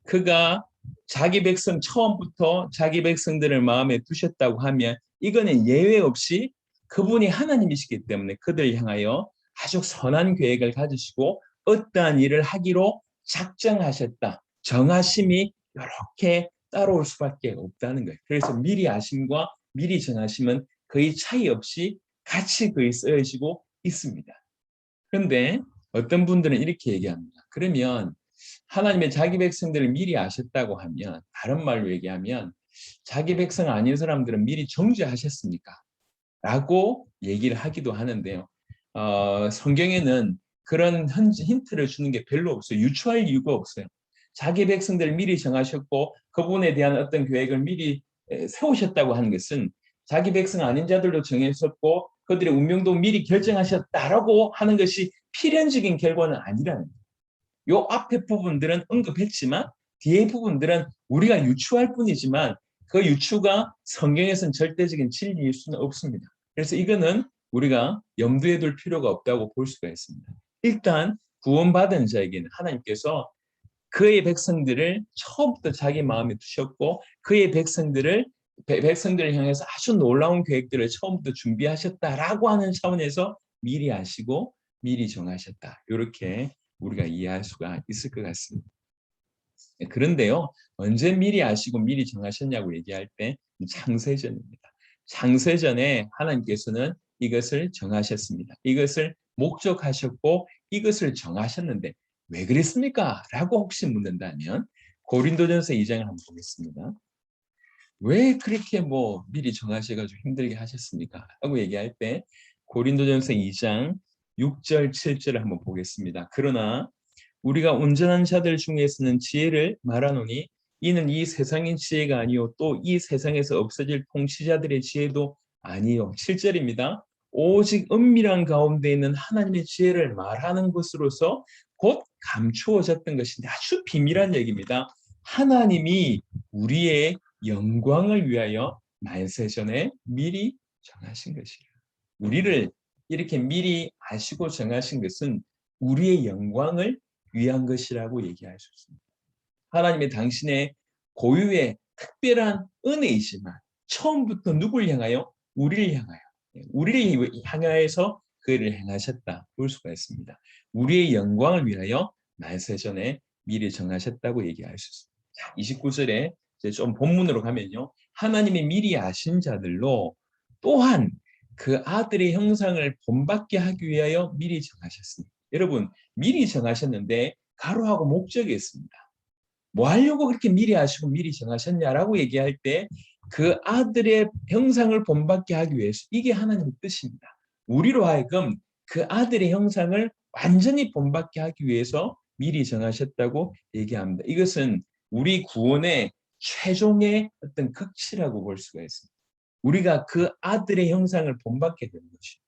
그가 자기 백성 처음부터 자기 백성들을 마음에 두셨다고 하면 이거는 예외 없이 그분이 하나님이시기 때문에 그들을 향하여 아주 선한 계획을 가지시고 어떠한 일을 하기로 작정하셨다. 정하심이 이렇게 따라올 수밖에 없다는 거예요. 그래서 미리 아심과 미리 정하심은 거의 차이 없이 같이 거의 쓰여지고 있습니다. 그런데 어떤 분들은 이렇게 얘기합니다. 그러면 하나님의 자기 백성들을 미리 아셨다고 하면 다른 말로 얘기하면 자기 백성 아닌 사람들은 미리 정죄하셨습니까? 라고 얘기를 하기도 하는데요. 성경에는 그런 힌트를 주는 게 별로 없어요. 유추할 이유가 없어요. 자기 백성들을 미리 정하셨고 그분에 대한 어떤 계획을 미리 세우셨다고 하는 것은 자기 백성 아닌 자들도 정했었고 그들의 운명도 미리 결정하셨다라고 하는 것이 필연적인 결과는 아니라는 거예요. 요 앞에 부분들은 언급했지만 뒤에 부분들은 우리가 유추할 뿐이지만 그 유추가 성경에서는 절대적인 진리일 수는 없습니다. 그래서 이거는 우리가 염두에 둘 필요가 없다고 볼 수가 있습니다. 일단 구원받은 자에게는 하나님께서 그의 백성들을 처음부터 자기 마음에 두셨고 그의 백성들을 향해서 아주 놀라운 계획들을 처음부터 준비하셨다라고 하는 차원에서 미리 아시고 미리 정하셨다. 이렇게 우리가 이해할 수가 있을 것 같습니다. 그런데요, 언제 미리 아시고 미리 정하셨냐고 얘기할 때 창세전입니다. 창세전에 하나님께서는 이것을 정하셨습니다. 이것을 목적하셨고 이것을 정하셨는데 왜 그랬습니까? 라고 혹시 묻는다면 고린도전서 2장을 한번 보겠습니다. 왜 그렇게 미리 정하셔가지고 힘들게 하셨습니까? 라고 얘기할 때 고린도전서 2장 6절, 7절을 한번 보겠습니다. 그러나 우리가 온전한 자들 중에서는 지혜를 말하노니 이는 이 세상의 지혜가 아니요 또 이 세상에서 없어질 통치자들의 지혜도 아니요. 7절입니다. 오직 은밀한 가운데 있는 하나님의 지혜를 말하는 것으로서 곧 감추어졌던 것인데 아주 비밀한 얘기입니다. 하나님이 우리의 영광을 위하여 만세전에 미리 정하신 것이에요. 우리를 이렇게 미리 아시고 정하신 것은 우리의 영광을 위한 것이라고 얘기할 수 있습니다. 하나님의 당신의 고유의 특별한 은혜이지만 처음부터 누굴 향하여? 우리를 향하여서 그를 행하셨다 볼 수가 있습니다. 우리의 영광을 위하여 만세전에 미리 정하셨다고 얘기할 수 있습니다. 자, 29절에 이제 좀 본문으로 가면요. 하나님이 미리 아신 자들로 또한 그 아들의 형상을 본받게 하기 위하여 미리 정하셨습니다. 여러분, 미리 정하셨는데 가로하고 목적이 있습니다. 뭐 하려고 그렇게 미리 아시고 미리 정하셨냐라고 얘기할 때 그 아들의 형상을 본받게 하기 위해서 이게 하나님의 뜻입니다. 우리로 하여금 그 아들의 형상을 완전히 본받게 하기 위해서 미리 정하셨다고 얘기합니다. 이것은 우리 구원의 최종의 어떤 극치라고 볼 수가 있습니다. 우리가 그 아들의 형상을 본받게 되는 것이죠.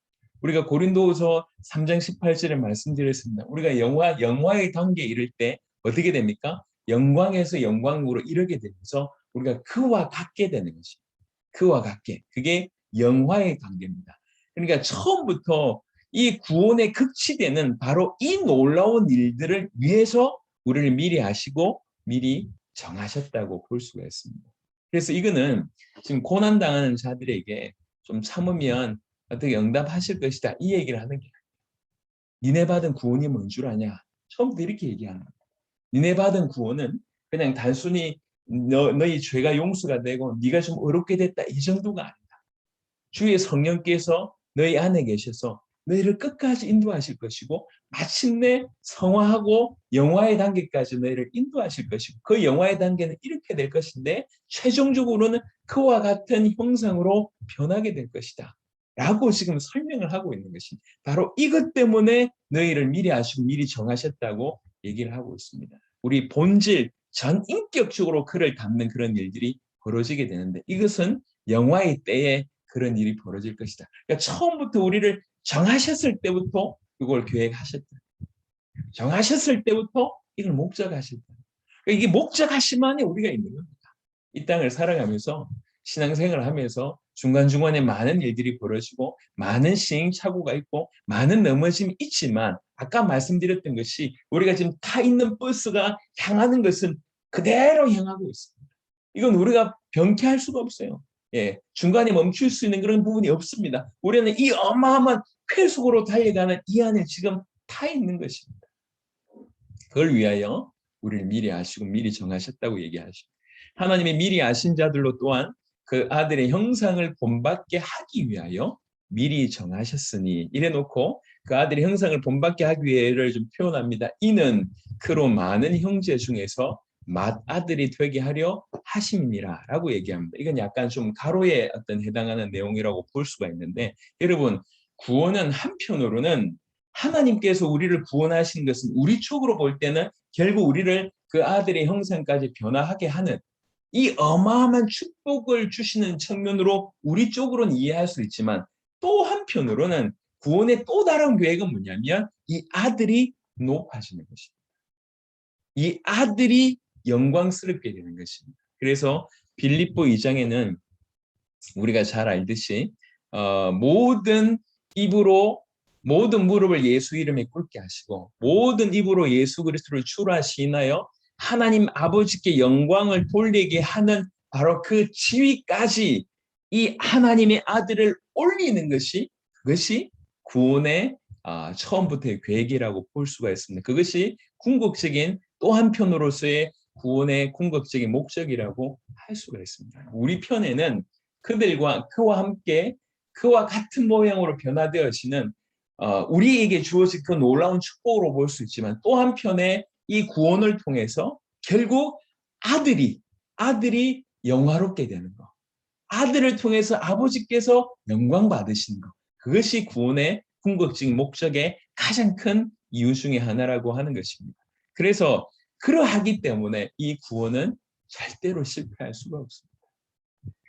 우리가 고린도후서 3장 18절에 말씀드렸습니다. 우리가 영화의 단계에 이를 때 어떻게 됩니까? 영광에서 영광으로 이르게 되면서 우리가 그와 같게 되는 것입니다. 그와 같게. 그게 영화의 관계입니다. 그러니까 처음부터 이 구원의 극치되는 바로 이 놀라운 일들을 위해서 우리를 미리 아시고 미리 정하셨다고 볼 수가 있습니다. 그래서 이거는 지금 고난당하는 자들에게 좀 참으면 어떻게 응답하실 것이다. 이 얘기를 하는 게 아니에요. 니네 받은 구원이 뭔 줄 아냐? 처음부터 이렇게 얘기하는 거예요. 니네 받은 구원은 그냥 단순히 너희 죄가 용서가 되고 네가 좀 의롭게 됐다 이 정도가 아니다. 주의 성령께서 너희 안에 계셔서 너희를 끝까지 인도하실 것이고 마침내 성화하고 영화의 단계까지 너희를 인도하실 것이고 그 영화의 단계는 이렇게 될 것인데 최종적으로는 그와 같은 형상으로 변하게 될 것이다. 라고 지금 설명을 하고 있는 것이 바로 이것 때문에 너희를 미리 아시고 미리 정하셨다고 얘기를 하고 있습니다. 우리 본질 전 인격적으로 그를 담는 그런 일들이 벌어지게 되는데 이것은 영화의 때에 그런 일이 벌어질 것이다. 그러니까 처음부터 우리를 정하셨을 때부터 그걸 계획하셨다. 정하셨을 때부터 이걸 목적하셨다. 그러니까 이게 목적하심 안에 우리가 있는 겁니다. 이 땅을 살아가면서 신앙생활을 하면서 중간중간에 많은 일들이 벌어지고 많은 시행착오가 있고 많은 넘어짐이 있지만 아까 말씀드렸던 것이 우리가 지금 타 있는 버스가 향하는 것은 그대로 향하고 있습니다. 이건 우리가 변케할 수가 없어요. 예, 중간에 멈출 수 있는 그런 부분이 없습니다. 우리는 이 어마어마한 쾌속으로 달려가는 이 안에 지금 타 있는 것입니다. 그걸 위하여 우리를 미리 아시고 미리 정하셨다고 얘기하시고 하나님의 미리 아신 자들로 또한 그 아들의 형상을 본받게 하기 위하여 미리 정하셨으니 이래놓고 그 아들의 형상을 본받게 하기 위해를 좀 표현합니다. 이는 그로 많은 형제 중에서 맏아들이 되게 하려 하심이라 라고 얘기합니다. 이건 약간 좀 가로에 어떤 해당하는 내용이라고 볼 수가 있는데 여러분 구원은 한편으로는 하나님께서 우리를 구원하신 것은 우리 쪽으로 볼 때는 결국 우리를 그 아들의 형상까지 변화하게 하는 이 어마어마한 축복을 주시는 측면으로 우리 쪽으로는 이해할 수 있지만 또 한편으로는 구원의 또 다른 계획은 뭐냐면 이 아들이 높아지는 것입니다. 이 아들이 영광스럽게 되는 것입니다. 그래서 빌립보 2장에는 우리가 잘 알듯이 모든 입으로 모든 무릎을 예수 이름에 꿇게 하시고 모든 입으로 예수 그리스도를 주라 시인하여 하나님 아버지께 영광을 돌리게 하는 바로 그 지위까지 이 하나님의 아들을 올리는 것이 그것이 구원의 처음부터의 계획이라고 볼 수가 있습니다. 그것이 궁극적인 또 한편으로서의 구원의 궁극적인 목적이라고 할 수가 있습니다. 우리 편에는 그들과 그와 함께 그와 같은 모양으로 변화되어지는 우리에게 주어진 그 놀라운 축복으로 볼 수 있지만 또 한편에 이 구원을 통해서 결국 아들이 영화롭게 되는 것, 아들을 통해서 아버지께서 영광 받으시는 것, 그것이 구원의 궁극적인 목적의 가장 큰 이유 중에 하나라고 하는 것입니다. 그래서 그러하기 때문에 이 구원은 절대로 실패할 수가 없습니다.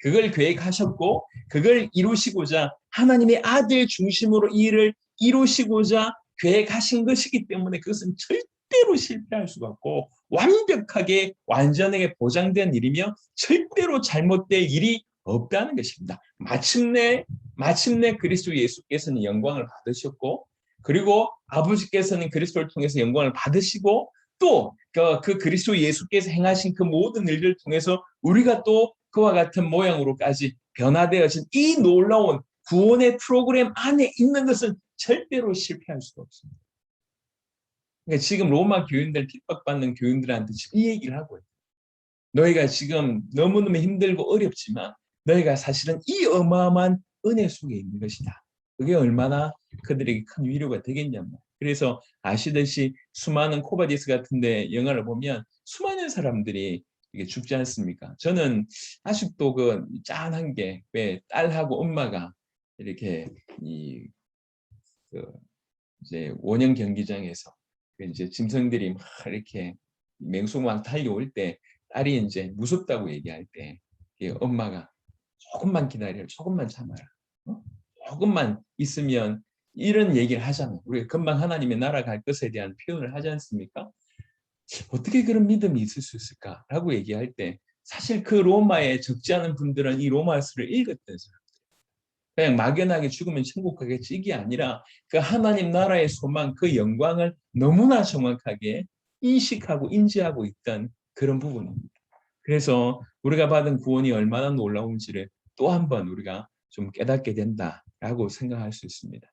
그걸 계획하셨고 그걸 이루시고자 하나님의 아들 중심으로 이 일을 이루시고자 계획하신 것이기 때문에 그것은 절대로 실패할 수가 없고 완벽하게 완전하게 보장된 일이며 절대로 잘못될 일이 없다는 것입니다. 마침내 그리스도 예수께서는 영광을 받으셨고 그리고 아버지께서는 그리스도를 통해서 영광을 받으시고 또 그 그리스도 예수께서 행하신 그 모든 일들을 통해서 우리가 또 그와 같은 모양으로까지 변화되어진 이 놀라운 구원의 프로그램 안에 있는 것은 절대로 실패할 수가 없습니다. 그러니까 지금 로마 교인들 핍박받는 교인들한테 지금 이 얘기를 하고 있어요. 너희가 지금 너무너무 힘들고 어렵지만 너희가 사실은 이 어마어마한 은혜 속에 있는 것이다. 그게 얼마나 그들에게 큰 위로가 되겠냐면 그래서 아시듯이 수많은 코바디스 같은데 영화를 보면 수많은 사람들이 이게 죽지 않습니까? 저는 아직도 그 짠한 게 왜 딸하고 엄마가 이렇게 그 이제 원형 경기장에서 그 이제 짐승들이 막 이렇게 맹수막 달려올 때 딸이 이제 무섭다고 얘기할 때 엄마가 조금만 기다려, 조금만 참아라, 조금만 있으면 이런 얘기를 하잖아요. 우리가 금방 하나님의 나라 갈 것에 대한 표현을 하지 않습니까? 어떻게 그런 믿음이 있을 수 있을까라고 얘기할 때 사실 그 로마에 적지 않은 분들은 이 로마서를 읽었던 사람. 그냥 막연하게 죽으면 천국 가겠지 이게 아니라 그 하나님 나라의 소망, 그 영광을 너무나 정확하게 인식하고 인지하고 있던 그런 부분입니다. 그래서 우리가 받은 구원이 얼마나 놀라운지를 또 한 번 우리가 좀 깨닫게 된다라고 생각할 수 있습니다.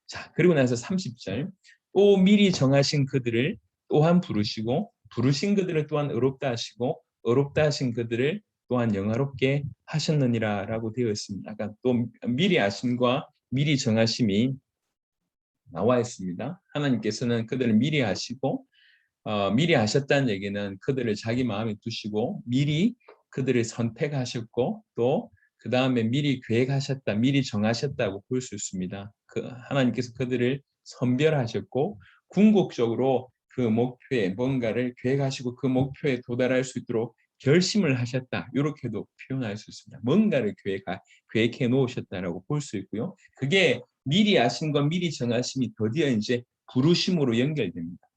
자, 그리고 나서 30절 또 미리 정하신 그들을 또한 부르시고 부르신 그들을 또한 의롭다 하시고 의롭다 하신 그들을 또한 영화롭게 하셨느니라라고 되어 있습니다. 아까 또 미리 아심과 미리 정하심이 나와 있습니다. 하나님께서는 그들을 미리 아시고 미리 하셨다는 얘기는 그들을 자기 마음에 두시고 미리 그들을 선택하셨고 또 그 다음에 미리 계획하셨다, 미리 정하셨다고 볼 수 있습니다. 하나님께서 그들을 선별하셨고 궁극적으로 그 목표에 뭔가를 계획하시고 그 목표에 도달할 수 있도록 결심을 하셨다. 이렇게도 표현할 수 있습니다. 뭔가를 계획해 놓으셨다라고 볼 수 있고요. 그게 미리 아심과 미리 정하심이 드디어 이제 부르심으로 연결됩니다.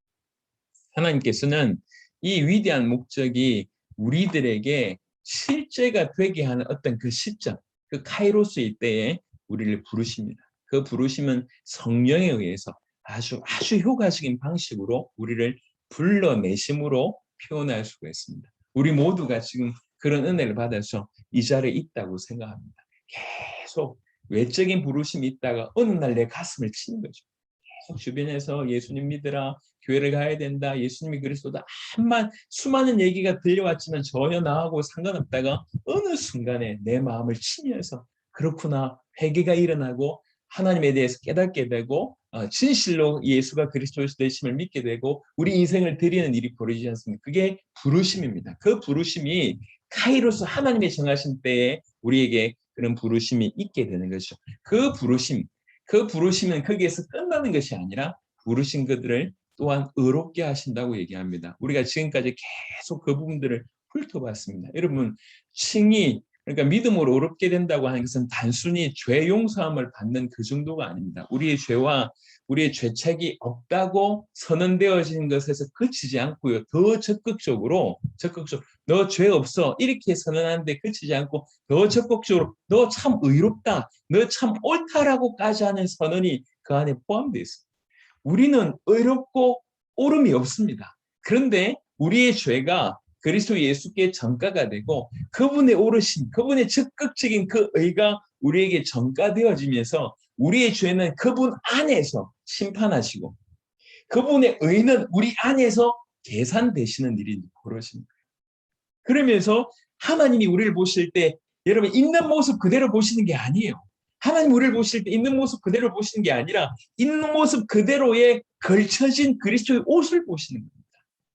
하나님께서는 이 위대한 목적이 우리들에게 실제가 되게 하는 어떤 그 시점, 그 카이로스의 때에 우리를 부르십니다. 그 부르심은 성령에 의해서 아주 효과적인 방식으로 우리를 불러내심으로 표현할 수가 있습니다. 우리 모두가 지금 그런 은혜를 받아서 이 자리에 있다고 생각합니다. 계속 외적인 부르심이 있다가 어느 날 내 가슴을 치는 거죠. 계속 주변에서 예수님 믿으라, 교회를 가야 된다, 예수님이 그리스도다, 수많은 얘기가 들려왔지만 전혀 나하고 상관없다가 어느 순간에 내 마음을 치면서 그렇구나, 회개가 일어나고 하나님에 대해서 깨닫게 되고 진실로 예수가 그리스도의 되심을 믿게 되고 우리 인생을 드리는 일이 벌어지지 않습니까? 그게 부르심입니다. 그 부르심이 카이로스 하나님의 정하신 때에 우리에게 그런 부르심이 있게 되는 것이죠. 그 부르심은 거기에서 끝나는 것이 아니라 부르신 그들을 또한 의롭게 하신다고 얘기합니다. 우리가 지금까지 계속 그 부분들을 훑어봤습니다. 여러분, 칭의, 그러니까 믿음으로 의롭게 된다고 하는 것은 단순히 죄 용서함을 받는 그 정도가 아닙니다. 우리의 죄와 우리의 죄책이 없다고 선언되어진 것에서 그치지 않고요. 더 적극적으로 너 죄 없어 이렇게 선언하는데 그치지 않고 더 적극적으로 너 참 의롭다, 너 참 옳다라고까지 하는 선언이 그 안에 포함되어 있습니다. 우리는 의롭고 옳음이 없습니다. 그런데 우리의 죄가 그리스도 예수께 전가가 되고 그분의 오르심, 그분의 적극적인 그 의가 우리에게 전가되어지면서 우리의 죄는 그분 안에서 심판하시고 그분의 의는 우리 안에서 계산되시는 일이 벌어집니다. 그러면서 하나님이 우리를 보실 때 여러분 있는 모습 그대로 보시는 게 아니에요. 하나님 우리를 보실 때 있는 모습 그대로 보시는 게 아니라 있는 모습 그대로에 걸쳐진 그리스도의 옷을 보시는 겁니다.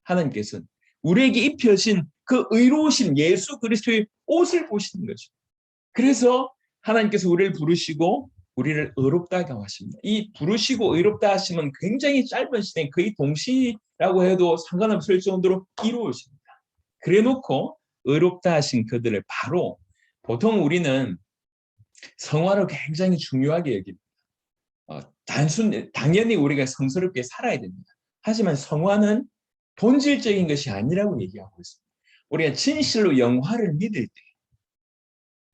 하나님께서는 우리에게 입혀진 그 의로우신 예수 그리스도의 옷을 보시는 거죠. 그래서 하나님께서 우리를 부르시고 우리를 의롭다고 하십니다. 이 부르시고 의롭다 하시면 굉장히 짧은 시간, 거의 동시라고 해도 상관없을 정도로 이루어집니다. 그래놓고 의롭다 하신 그들을 바로 보통 우리는 성화를 굉장히 중요하게 여깁니다. 당연히 우리가 성스럽게 살아야 됩니다. 하지만 성화는 본질적인 것이 아니라고 얘기하고 있습니다. 우리가 진실로 영화를 믿을 때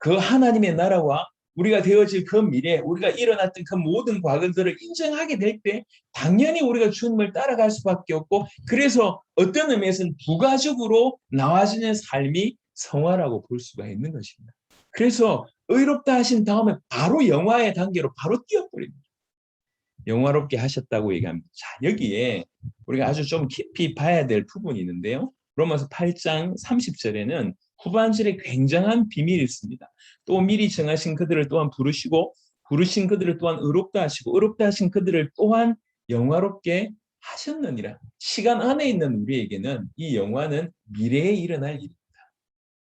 그 하나님의 나라와 우리가 되어질 그 미래, 우리가 일어났던 그 모든 과거들을 인정하게 될 때 당연히 우리가 주님을 따라갈 수밖에 없고 그래서 어떤 의미에서는 부가적으로 나와지는 삶이 성화라고 볼 수가 있는 것입니다. 그래서 의롭다 하신 다음에 바로 영화의 단계로 바로 뛰어버립니다. 영화롭게 하셨다고 얘기합니다. 자, 여기에 우리가 아주 좀 깊이 봐야 될 부분이 있는데요. 로마서 8장 30절에는 후반절에 굉장한 비밀이 있습니다. 또 미리 정하신 그들을 또한 부르시고 부르신 그들을 또한 의롭다 하시고 의롭다 하신 그들을 또한 영화롭게 하셨느니라. 시간 안에 있는 우리에게는 이 영화는 미래에 일어날 일입니다.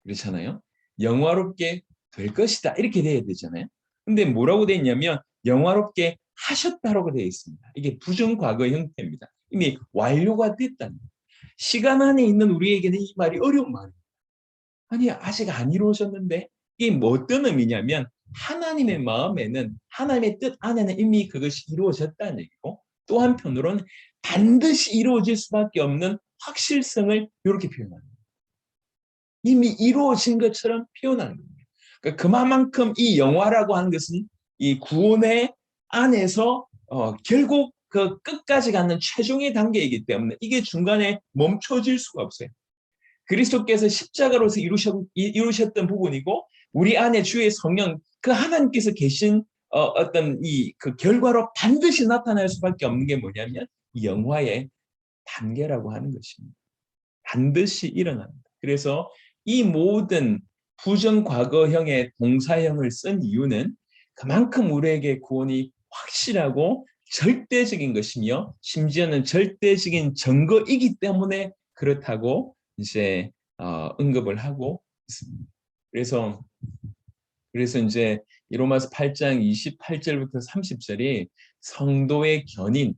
그렇잖아요. 영화롭게 될 것이다. 이렇게 돼야 되잖아요. 근데 뭐라고 돼 있냐면 영화롭게 하셨다라고 되어 있습니다. 이게 부정과거 형태입니다. 이미 완료가 됐다는 거예요. 시간 안에 있는 우리에게는 이 말이 어려운 말이에요. 아니 아직 안 이루어졌는데 이게 뭐 어떤 의미냐면 하나님의 마음에는 하나님의 뜻 안에는 이미 그것이 이루어졌다는 얘기고 또 한편으로는 반드시 이루어질 수밖에 없는 확실성을 이렇게 표현합니다. 이미 이루어진 것처럼 표현하는 겁니다. 그러니까 그만큼 이 영화라고 하는 것은 이 구원의 안에서 결국 그 끝까지 가는 최종의 단계이기 때문에 이게 중간에 멈춰질 수가 없어요. 그리스도께서 십자가로서 이루셨던 부분이고 우리 안에 주의 성령 그 하나님께서 계신 어떤 이 그 결과로 반드시 나타날 수밖에 없는 게 뭐냐면 이 영화의 단계라고 하는 것입니다. 반드시 일어납니다. 그래서 이 모든 부정과거형의 동사형을 쓴 이유는 그만큼 우리에게 구원이 확실하고 절대적인 것이며 심지어는 절대적인 증거이기 때문에 그렇다고 이제 언급을 하고 있습니다. 그래서 이제 이 로마서 8장 28절부터 30절이 성도의 견인,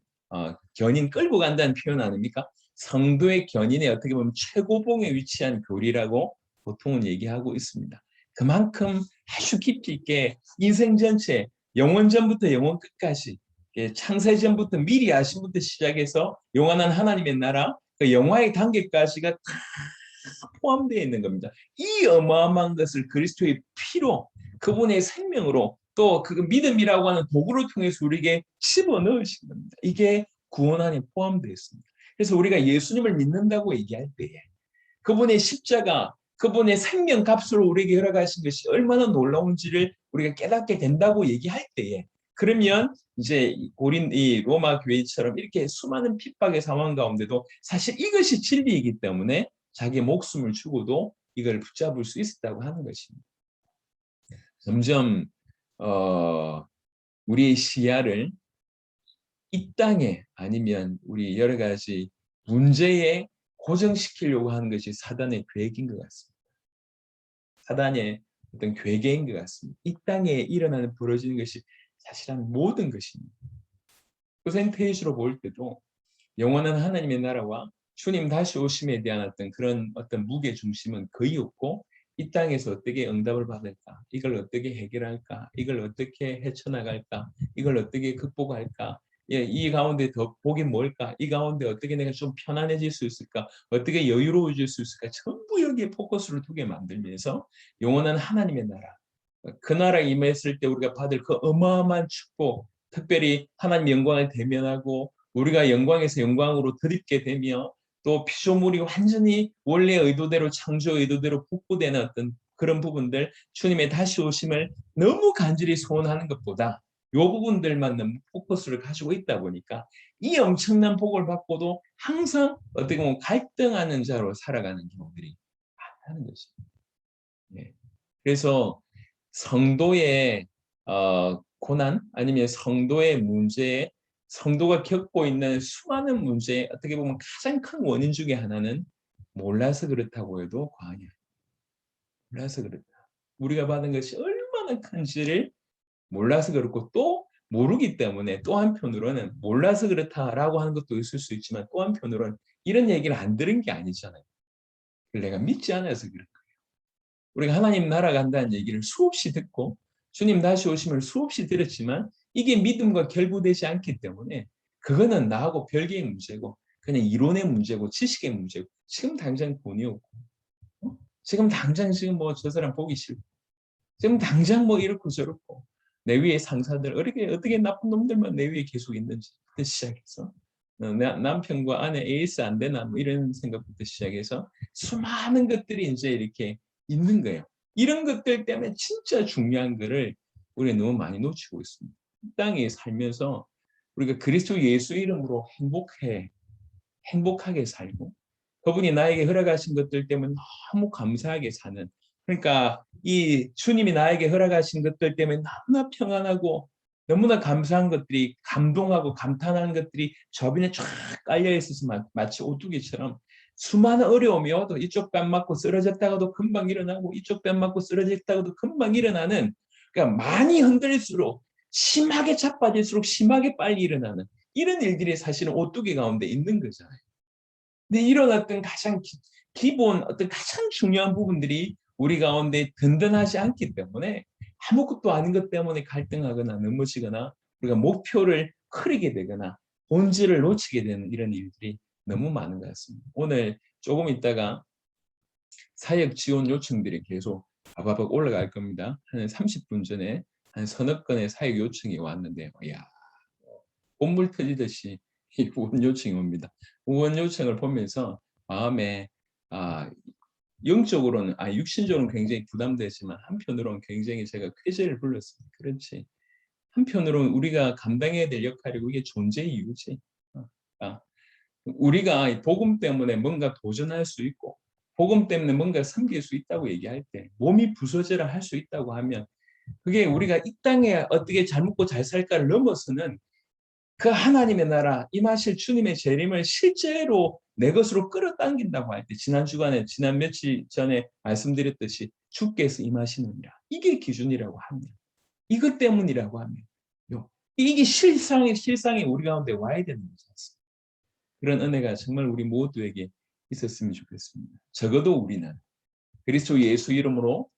견인 끌고 간다는 표현 아닙니까? 성도의 견인에 어떻게 보면 최고봉에 위치한 교리라고 보통은 얘기하고 있습니다. 그만큼 아주 깊이 있게 인생 전체, 영원 전부터 영원 끝까지, 창세전부터 미리 아심부터 시작해서 영원한 하나님의 나라, 그 영화의 단계까지가 다 포함되어 있는 겁니다. 이 어마어마한 것을 그리스도의 피로, 그분의 생명으로, 또 그 믿음이라고 하는 도구를 통해서 우리에게 집어넣으신 겁니다. 이게 구원 안에 포함되어 있습니다. 그래서 우리가 예수님을 믿는다고 얘기할 때에 그분의 십자가, 그분의 생명값으로 우리에게 허락하신 것이 얼마나 놀라운지를 우리가 깨닫게 된다고 얘기할 때에, 그러면 이제 이 로마 교회처럼 이렇게 수많은 핍박의 상황 가운데도 사실 이것이 진리이기 때문에 자기 목숨을 주고도 이걸 붙잡을 수 있었다고 하는 것입니다. 점점 우리의 시야를 이 땅에 아니면 우리 여러 가지 문제에 고정시키려고 하는 것이 사단의 계획인 것 같습니다. 사단의 어떤 괴계인 것 같습니다. 이 땅에 일어나는 벌어지는 것이 사실은 모든 것입니다. 퍼센테이지로 볼 때도 영원한 하나님의 나라와 주님 다시 오심에 대한 어떤 무게 중심은 거의 없고, 이 땅에서 어떻게 응답을 받을까? 이걸 어떻게 해결할까? 이걸 어떻게 헤쳐나갈까? 이걸 어떻게 극복할까? 이 가운데 더 복이 뭘까? 이 가운데 어떻게 내가 좀 편안해질 수 있을까? 어떻게 여유로워질 수 있을까? 전부 여기에 포커스를 두게 만들면서 영원한 하나님의 나라, 그 나라에 임했을 때 우리가 받을 그 어마어마한 축복, 특별히 하나님 영광을 대면하고 우리가 영광에서 영광으로 드립게 되며, 또 피조물이 완전히 원래 의도대로, 창조 의도대로 복구되는 어떤 그런 부분들, 주님의 다시 오심을 너무 간절히 소원하는 것보다 이 부분들만 너무 포커스를 가지고 있다 보니까 이 엄청난 복을 받고도 항상 어떻게 보면 갈등하는 자로 살아가는 경우들이 많다는 것입니다. 네. 그래서 성도의 고난, 아니면 성도의 문제에, 성도가 겪고 있는 수많은 문제에 어떻게 보면 가장 큰 원인 중에 하나는 몰라서 그렇다고 해도 과언이 아닙니다. 몰라서 그렇다. 우리가 받은 것이 얼마나 큰지를 몰라서 그렇고, 또 모르기 때문에 또 한편으로는 몰라서 그렇다라고 하는 것도 있을 수 있지만, 또 한편으로는 이런 얘기를 안 들은 게 아니잖아요. 내가 믿지 않아서 그런 거예요. 우리가 하나님 나라 간다는 얘기를 수없이 듣고 주님 다시 오심을 수없이 들었지만 이게 믿음과 결부되지 않기 때문에 그거는 나하고 별개의 문제고 그냥 이론의 문제고 지식의 문제고, 지금 당장 돈이 없고, 지금 당장 지금 뭐 저 사람 보기 싫고, 지금 당장 뭐 이렇고 저렇고, 내 위에 상사들 어떻게 나쁜 놈들만 내 위에 계속 있는지 시작해서 남편과 아내 AS 안 되나 뭐 이런 생각부터 시작해서 수많은 것들이 이제 이렇게 있는 거예요. 이런 것들 때문에 진짜 중요한 거를 우리가 너무 많이 놓치고 있습니다. 이 땅에 살면서 우리가 그리스도 예수 이름으로 행복하게 살고, 그분이 나에게 허락하신 것들 때문에 너무 감사하게 사는, 그러니까 이 주님이 나에게 허락하신 것들 때문에 너무나 평안하고 너무나 감사한 것들이, 감동하고 감탄하는 것들이 저변에 쫙 깔려 있어서 마치 오뚜기처럼 수많은 어려움이 와도 이쪽 뺨 맞고 쓰러졌다가도 금방 일어나고 이쪽 뺨 맞고 쓰러졌다가도 금방 일어나는, 그러니까 많이 흔들릴수록 심하게 자빠질수록 심하게 빨리 일어나는 이런 일들이 사실은 오뚜기 가운데 있는 거잖아요. 근데 이런 어떤 가장 기본, 어떤 가장 중요한 부분들이 우리 가운데 든든하지 않기 때문에 아무것도 아닌 것 때문에 갈등하거나 넘어지거나 우리가 목표를 흐리게 되거나 본질을 놓치게 되는 이런 일들이 너무 많은 것 같습니다. 오늘 조금 있다가 사역 지원 요청들이 계속 바바박 올라갈 겁니다. 한 30분 전에 한 서너 건의 사역 요청이 왔는데, 야, 꽃물 터지듯이 이 후원 요청이 옵니다. 후원 요청을 보면서 마음에 영적으로는 육신적으로는 굉장히 부담되지만 한편으로는 굉장히 제가 쾌재를 불렀습니다. 그렇지. 한편으로는 우리가 감당해야 될 역할이고 이게 존재의 이유지. 우리가 복음 때문에 뭔가 도전할 수 있고 복음 때문에 뭔가 섬길 수 있다고 얘기할 때, 몸이 부서져라 할 수 있다고 하면, 그게 우리가 이 땅에 어떻게 잘 먹고 잘 살까를 넘어서는 그 하나님의 나라 임하실 주님의 재림을 실제로 내 것으로 끌어당긴다고 할 때, 지난 주간에 지난 며칠 전에 말씀드렸듯이 주께서 임하시느니라, 이게 기준이라고 하면, 이것 때문이라고 하면, 이게 실상이 우리 가운데 와야 되는 거지 않습니까? 그런 은혜가 정말 우리 모두에게 있었으면 좋겠습니다. 적어도 우리는 그리스도 예수 이름으로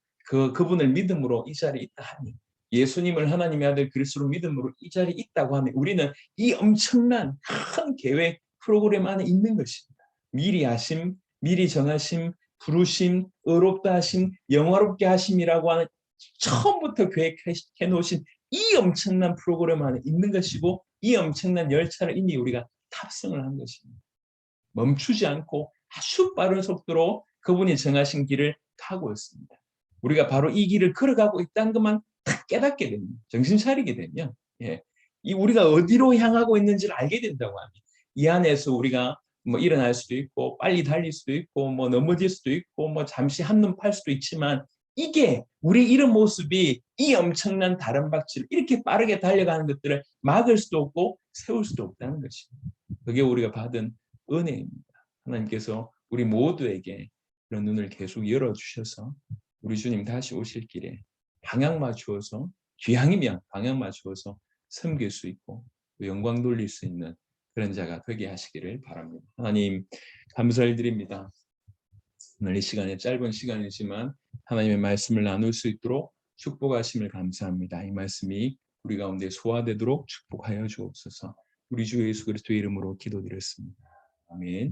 그분을 믿음으로 이 자리에 있다 하니, 예수님을 하나님의 아들 그리스도로 믿음으로 이 자리에 있다고 하면, 우리는 이 엄청난 큰 계획 프로그램 안에 있는 것입니다. 미리 하심, 미리 정하심, 부르심, 의롭다 하심, 영화롭게 하심이라고 하는 처음부터 계획해 놓으신 이 엄청난 프로그램 안에 있는 것이고, 이 엄청난 열차를 이미 우리가 탑승을 한 것입니다. 멈추지 않고 아주 빠른 속도로 그분이 정하신 길을 타고 있습니다. 우리가 바로 이 길을 걸어가고 있다는 것만 딱 깨닫게 됩니다. 정신 차리게 되면, 이 우리가 어디로 향하고 있는지를 알게 된다고 합니다. 이 안에서 우리가 뭐 일어날 수도 있고, 빨리 달릴 수도 있고, 뭐 넘어질 수도 있고, 뭐 잠시 한눈 팔 수도 있지만, 이게 우리 이런 모습이 이 엄청난 다른 박질, 이렇게 빠르게 달려가는 것들을 막을 수도 없고 세울 수도 없다는 것입니다. 그게 우리가 받은 은혜입니다. 하나님께서 우리 모두에게 그런 눈을 계속 열어주셔서 우리 주님 다시 오실 길에 방향 맞추어서, 귀향이면 방향 맞추어서 섬길 수 있고 영광 돌릴 수 있는 그런 자가 되게 하시기를 바랍니다. 하나님 감사를 드립니다. 오늘 이 시간에, 짧은 시간이지만 하나님의 말씀을 나눌 수 있도록 축복하심을 감사합니다. 이 말씀이 우리 가운데 소화되도록 축복하여 주옵소서. 우리 주 예수 그리스도의 이름으로 기도드렸습니다. 아멘.